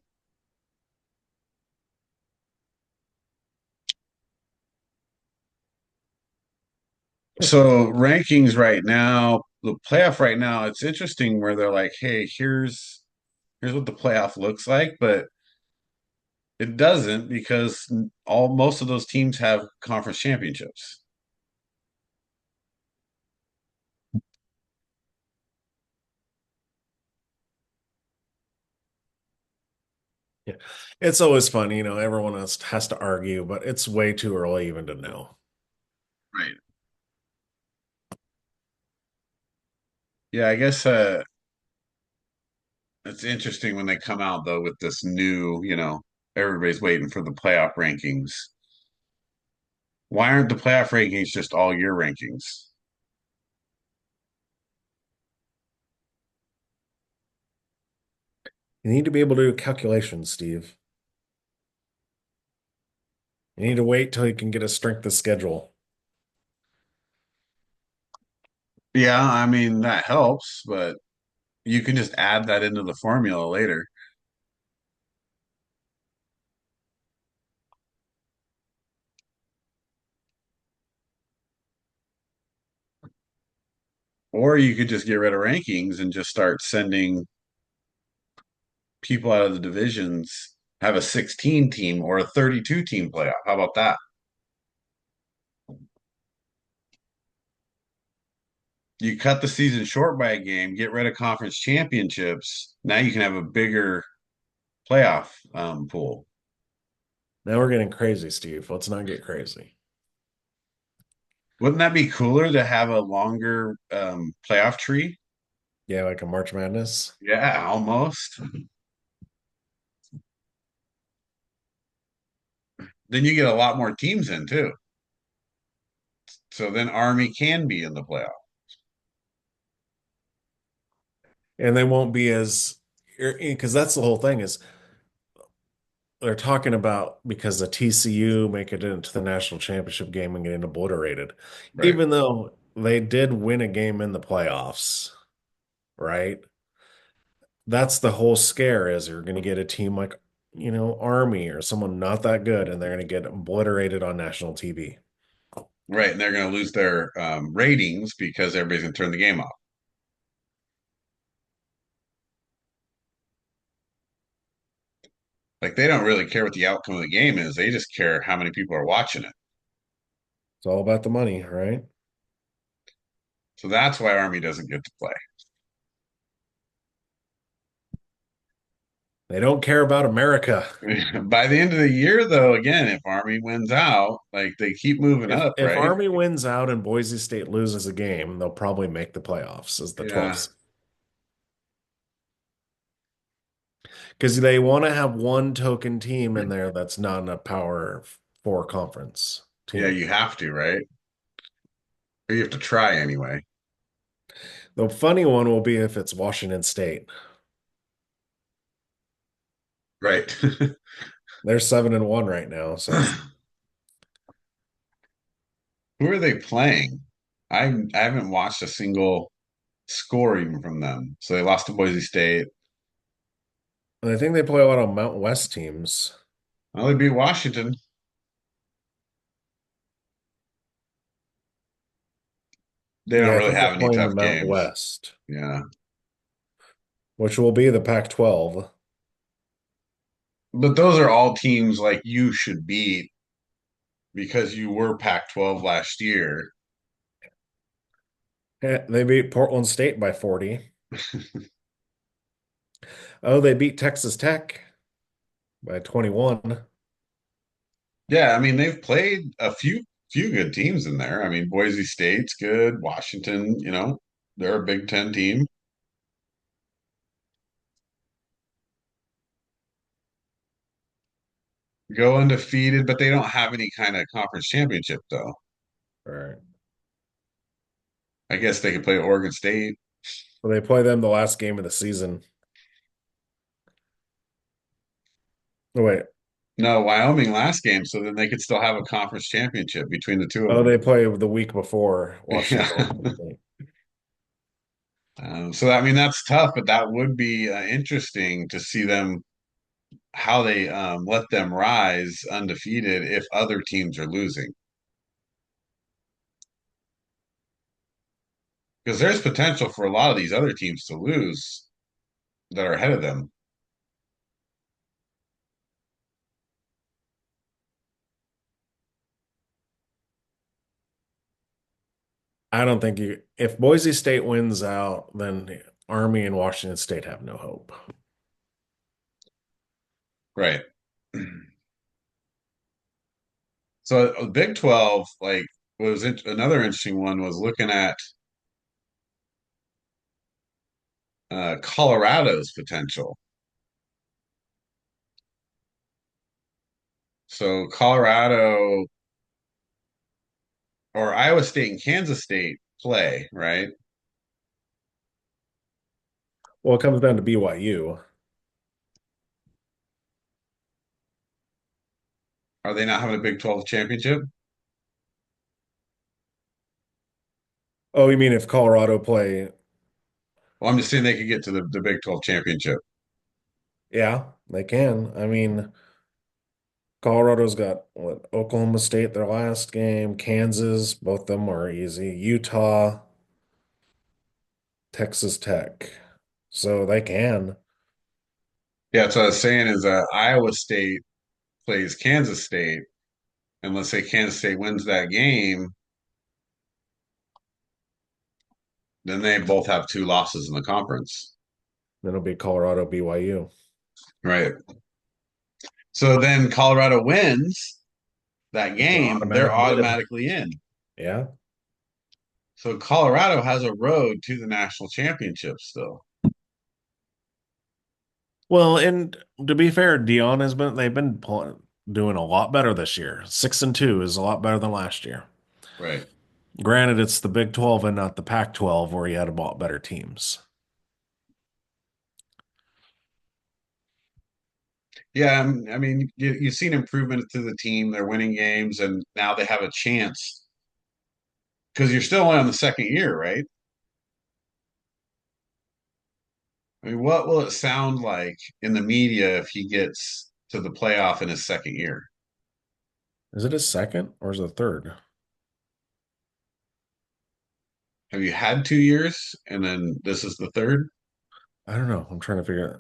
A: So rankings right now, the playoff right now, it's interesting where they're like, hey, here's what the playoff looks like, but it doesn't because all most of those teams have conference championships.
B: Yeah. It's always fun, everyone has to argue, but it's way too early even to know.
A: Right. Yeah, I guess it's interesting when they come out though with this new, everybody's waiting for the playoff rankings. Why aren't the playoff rankings just all year rankings?
B: You need to be able to do calculations, Steve. You need to wait till you can get a strength of schedule.
A: Yeah, I mean that helps, but you can just add that into the formula later. Or you could just get rid of rankings and just start sending people out of the divisions, have a 16 team or a 32 team playoff. How about that? You cut the season short by a game, get rid of conference championships. Now you can have a bigger playoff pool.
B: Now we're getting crazy, Steve. Let's not get crazy.
A: Wouldn't that be cooler to have a longer playoff tree?
B: Yeah, like a March Madness.
A: Yeah, almost. Then you get a lot more teams in too. So then Army can be in the playoff.
B: And they won't be as because that's the whole thing is they're talking about because the TCU make it into the national championship game and getting obliterated,
A: Right.
B: even though they did win a game in the playoffs, right? That's the whole scare is you're going to get a team like, Army or someone not that good, and they're going to get obliterated on national TV.
A: Right. And they're going to lose their ratings because everybody's going to turn the game off. Like they don't really care what the outcome of the game is. They just care how many people are watching it.
B: It's all about the money, right?
A: So that's why Army doesn't get to play.
B: They don't care about America.
A: By the end of the year, though, again, if Army wins out, like they keep moving
B: If
A: up,
B: if
A: right?
B: Army wins out and Boise State loses a game, they'll probably make the playoffs as the
A: Yeah.
B: 12th because they want to have one token team in there that's not a power four conference
A: Yeah,
B: team.
A: you have to, right? Or you have to try anyway.
B: The funny one will be if it's Washington State.
A: Right.
B: They're 7-1 right now. So
A: Who are they playing? I haven't watched a single score even from them. So they lost to Boise State.
B: and I think they play a lot of Mountain West teams.
A: Well, they beat Washington. They don't
B: Yeah, I
A: really
B: think they're
A: have any
B: playing the
A: tough
B: Mountain
A: games.
B: West,
A: Yeah.
B: which will be the Pac-12.
A: But those are all teams like you should beat because you were Pac-12 last year.
B: They beat Portland State by 40. Oh, they beat Texas Tech by 21.
A: Yeah, I mean they've played a few good teams in there. I mean Boise State's good, Washington, they're a Big Ten team. Go undefeated, but they don't have any kind of conference championship though.
B: All right.
A: I guess they could play Oregon State.
B: Well, they play them the last game of the season. Oh, wait.
A: No, Wyoming last game, so then they could still have a conference championship between the two of
B: Oh,
A: them.
B: they play the week before Washington,
A: Yeah.
B: Oregon State.
A: So I mean that's tough, but that would be interesting to see them how they let them rise undefeated if other teams are losing. Because there's potential for a lot of these other teams to lose that are ahead of them.
B: I don't think if Boise State wins out, then Army and Washington State have no hope.
A: Right. So Big 12, like, another interesting one was looking at Colorado's potential. So Colorado or Iowa State and Kansas State play, right?
B: Well, it comes down to BYU.
A: Are they not having a Big 12 championship?
B: Oh, you mean if Colorado play?
A: Well, I'm just saying they could get to the Big 12 championship.
B: Yeah, they can. I mean, Colorado's got what, Oklahoma State their last game, Kansas, both of them are easy. Utah, Texas Tech. So they can.
A: Yeah, that's what I was saying is Iowa State plays Kansas State, and let's say Kansas State wins that game, then they both have two losses in the conference.
B: Then it'll be Colorado BYU.
A: Right. So then Colorado wins that
B: They
A: game, they're
B: automatically in.
A: automatically in.
B: Yeah.
A: So Colorado has a road to the national championship still.
B: Well, and to be fair, Dion has been they've been doing a lot better this year. 6-2 is a lot better than last year.
A: Right.
B: Granted, it's the Big 12 and not the Pac-12 where you had a lot better teams.
A: Yeah, I mean, you've seen improvement to the team. They're winning games, and now they have a chance because you're still only on the second year, right? I mean, what will it sound like in the media if he gets to the playoff in his second year?
B: Is it a second or is it a third?
A: Have you had 2 years and then this is the third?
B: I don't know. I'm trying to figure it.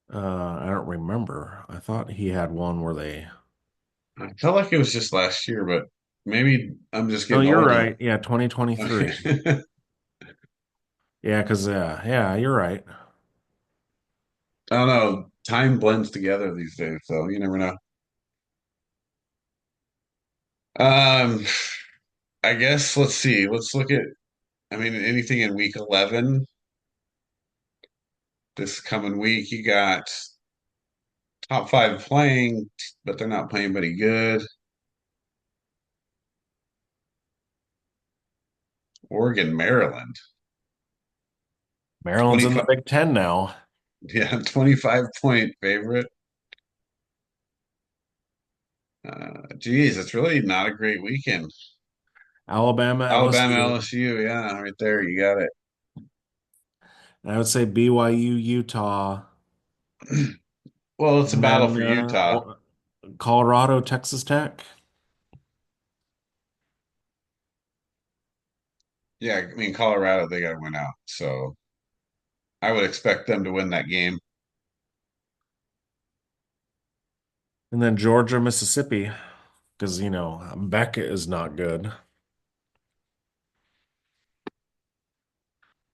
B: I don't remember. I thought he had one where they.
A: I felt like it was just last year, but maybe I'm just
B: Oh,
A: getting
B: you're
A: old and
B: right. Yeah, 2023.
A: okay.
B: Yeah, because yeah, you're right.
A: I don't know. Time blends together these days, so you never know. Um, I guess let's see. Let's look at, I mean, anything in week 11 this coming week. You got top five playing, but they're not playing very good. Oregon, Maryland.
B: Maryland's in the
A: 25.
B: Big Ten now.
A: Yeah, 25-point favorite. Geez, it's really not a great weekend.
B: Alabama,
A: Alabama,
B: LSU.
A: LSU, yeah, right there, you got it.
B: And I would say BYU, Utah,
A: Well, it's a
B: and
A: battle
B: then
A: for Utah.
B: Colorado, Texas Tech.
A: Yeah, I mean Colorado, they got to win out, so I would expect them to win that game.
B: And then Georgia, Mississippi, because, Beckett is not good.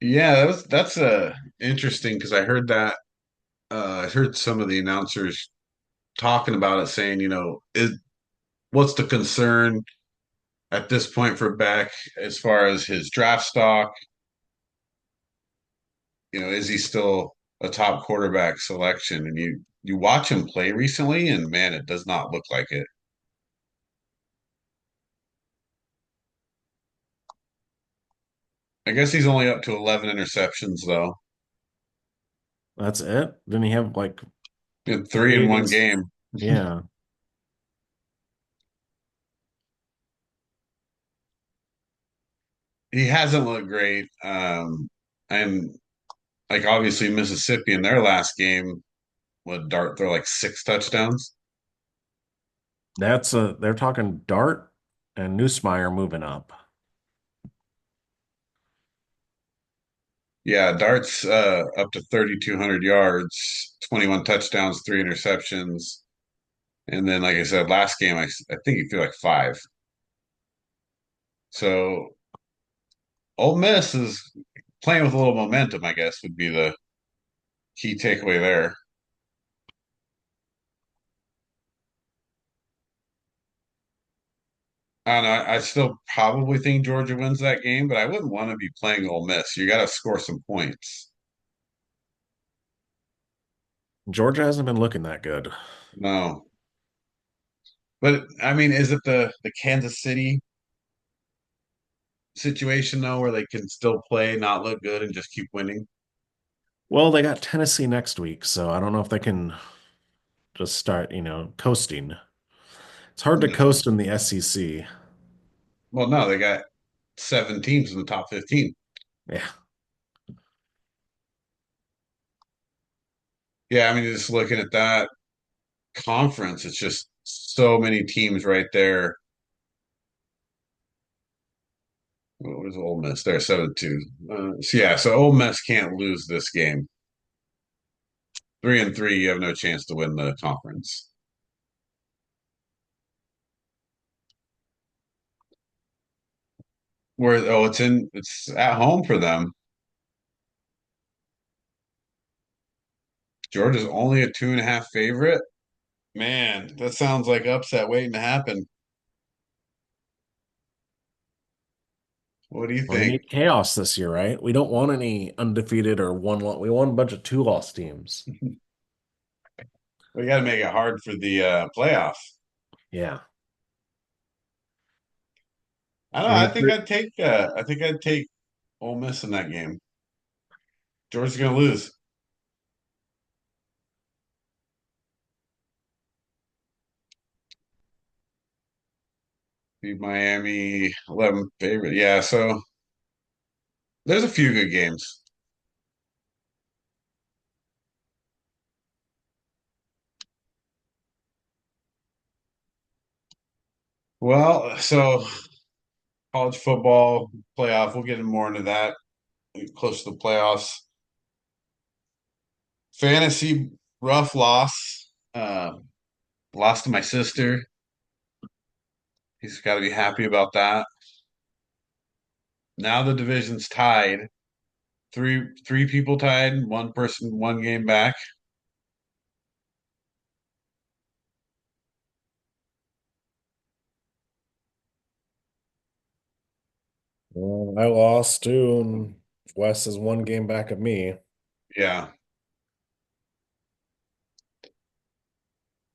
A: Yeah, that's interesting because I heard that I heard some of the announcers talking about it, saying, what's the concern at this point for Beck as far as his draft stock? Is he still a top quarterback selection? And you watch him play recently, and man, it does not look like it. I guess he's only up to 11 interceptions though,
B: That's it. Didn't he have like
A: in three
B: three
A: in one
B: against?
A: game.
B: Yeah.
A: He hasn't looked great. And like obviously Mississippi in their last game would Dart throw like six touchdowns.
B: They're talking Dart and Newsmeyer moving up.
A: Yeah, Dart's up to 3,200 yards, 21 touchdowns, three interceptions. And then, like I said, last game, I think he threw like five. So Ole Miss is playing with a little momentum, I guess, would be the key takeaway there. I don't know. I still probably think Georgia wins that game, but I wouldn't want to be playing Ole Miss. You got to score some points.
B: Georgia hasn't been looking that good.
A: No, but I mean, is it the Kansas City situation though, where they can still play, not look good, and just keep winning?
B: Well, they got Tennessee next week, so I don't know if they can just start, coasting. It's hard to coast in the SEC.
A: Well, no, they got seven teams in the top 15.
B: Yeah.
A: Yeah, I mean, just looking at that conference, it's just so many teams right there. What was Ole Miss? They're 7-2. So Ole Miss can't lose this game. 3-3, you have no chance to win the conference. It's at home for them. Georgia's only a 2.5 favorite. Man, that sounds like upset waiting to happen. What do you
B: Well, we
A: think?
B: need chaos this year, right? We don't want any undefeated or one lot. We want a bunch of two-loss teams.
A: We got to make it hard for the playoff.
B: Yeah.
A: I don't
B: I
A: know.
B: mean,
A: I think I'd take Ole Miss in that game. Georgia's gonna lose. Beat Miami 11 favorite. Yeah, so there's a few good games. Well, so college football playoff. We'll get more into that close to the playoffs. Fantasy rough loss. Lost to my sister. He's got to be happy about that. Now the division's tied. Three people tied. One person one game back.
B: well, I lost too, and Wes is one game back of me.
A: Yeah.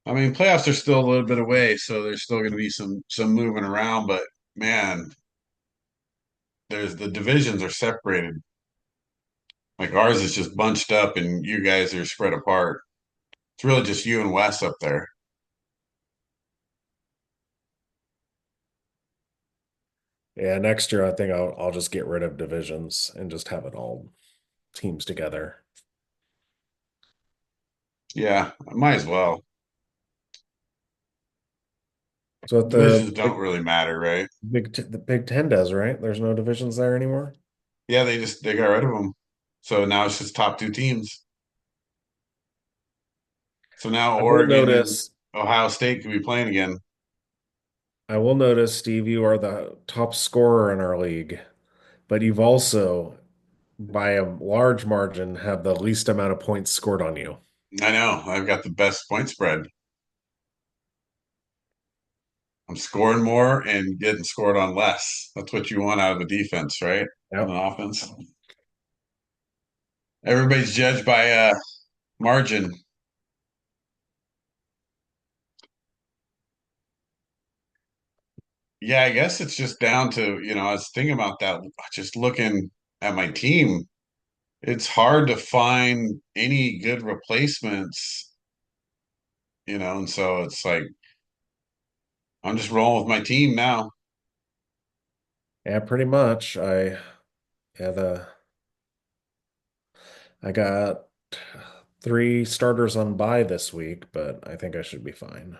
A: I mean, playoffs are still a little bit away, so there's still going to be some moving around. But man, there's the divisions are separated. Like ours is just bunched up and you guys are spread apart. It's really just you and Wes up there.
B: Yeah, next year I think I'll just get rid of divisions and just have it all teams together.
A: Yeah, might as well.
B: So what
A: Divisions don't really matter, right?
B: The Big Ten does, right? There's no divisions there anymore.
A: Yeah, they got rid of them. So now it's just top two teams. So now
B: I will
A: Oregon and
B: notice,
A: Ohio State could be playing again.
B: Steve, you are the top scorer in our league, but you've also, by a large margin, have the least amount of points scored on you.
A: I know. I've got the best point spread. I'm scoring more and getting scored on less. That's what you want out of a defense, right? And an
B: Yep.
A: offense. Everybody's judged by margin. Yeah, I guess it's just down to, I was thinking about that, just looking at my team. It's hard to find any good replacements, and so it's like I'm just rolling with my team now.
B: Yeah, pretty much. Yeah, I got three starters on bye this week, but I think I should be fine.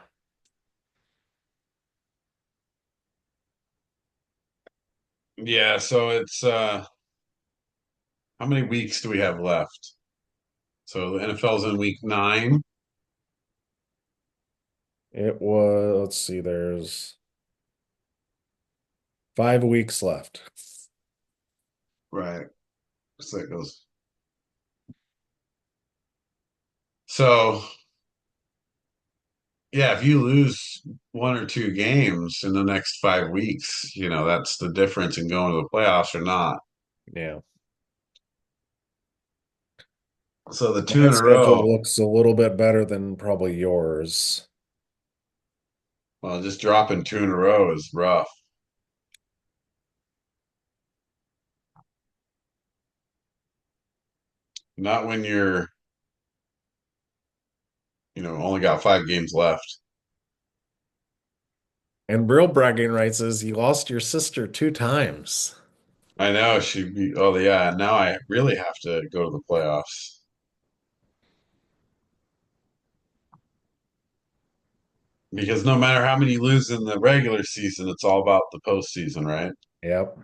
A: Yeah, so it's how many weeks do we have left? So the NFL's in week 9.
B: It was, let's see, there's 5 weeks left.
A: Right. So it goes. So yeah, if you lose one or two games in the next 5 weeks, that's the difference in going to the playoffs or not.
B: Yeah.
A: So the two
B: My
A: in a row,
B: schedule looks a little bit better than probably yours.
A: well, just dropping two in a row is rough. Not when you're, only got 5 games left.
B: And real bragging rights is you lost your sister 2 times.
A: I know she'd be, oh yeah, now I really have to go to the playoffs because no matter how many you lose in the regular season, it's all about the postseason, right?
B: Yep.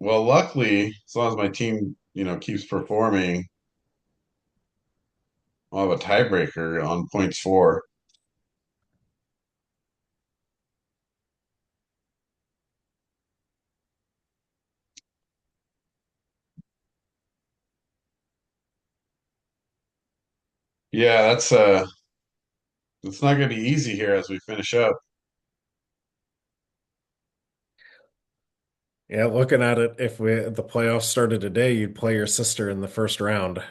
A: Well, luckily, as long as my team, keeps performing, I'll have a tiebreaker on points for. Yeah, it's not going to be easy here as we finish up,
B: Yeah, looking at it, if the playoffs started today, you'd play your sister in the first round,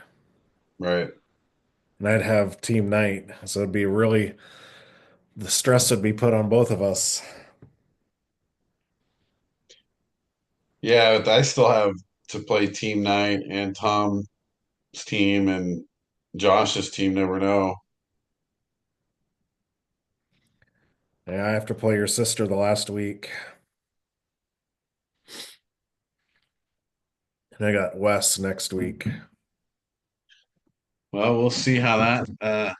A: right?
B: and I'd have team night. So it'd be really, the stress would be put on both of us.
A: Yeah, but I still have to play team night and Tom's team and Josh's team. Never know.
B: Yeah, I have to play your sister the last week. And I got Wes next week.
A: Well, we'll see how that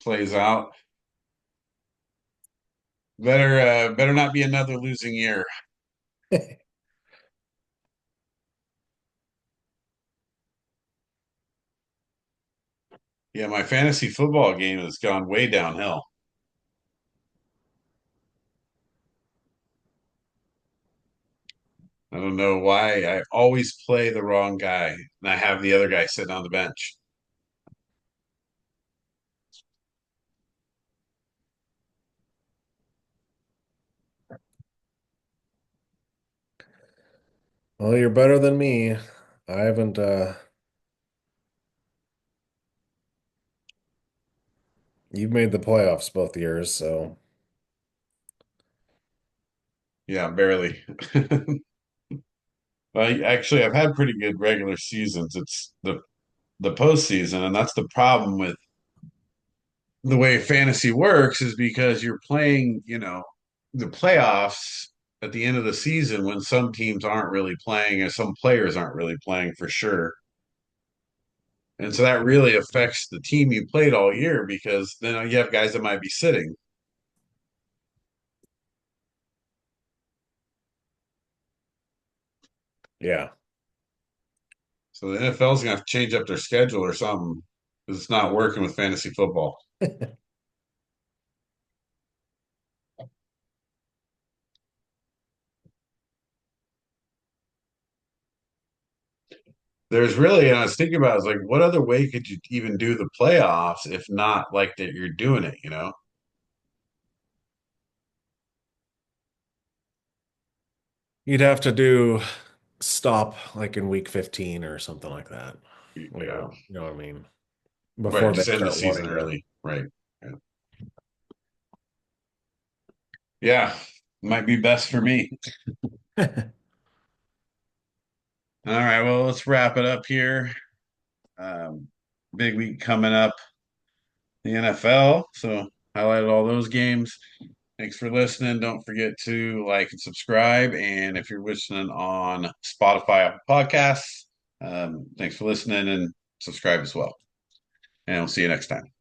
A: plays out. Better not be another losing year. Yeah, my fantasy football game has gone way downhill. I don't know why. I always play the wrong guy, and I have the other guy sitting on the bench.
B: Well, you're better than me. I haven't you've made the playoffs both years, so
A: Yeah, barely. Well, actually, I've had pretty good regular seasons. It's the postseason, and that's the problem with the way fantasy works is because you're playing, the playoffs at the end of the season when some teams aren't really playing and some players aren't really playing for sure. And so that really affects the team you played all year because then you have guys that might be sitting.
B: Yeah.
A: So the NFL is going to have to change up their schedule or something because it's not working with fantasy football. There's really, and I was thinking about, it, like, what other way could you even do the playoffs if not like that you're doing it, you know?
B: You'd have to do stop like in week 15 or something like that.
A: Yeah.
B: You know what I mean?
A: Right.
B: Before they
A: Just end the
B: start
A: season
B: wanting to.
A: early. Right. Yeah. Yeah. Might be best for me. All right. Well, let's wrap it up here. Um, Big week coming up, the NFL. So highlighted all those games. Thanks for listening. Don't forget to like and subscribe. And if you're listening on Spotify, Apple Podcasts, thanks for listening and subscribe as well. And we'll see you next time.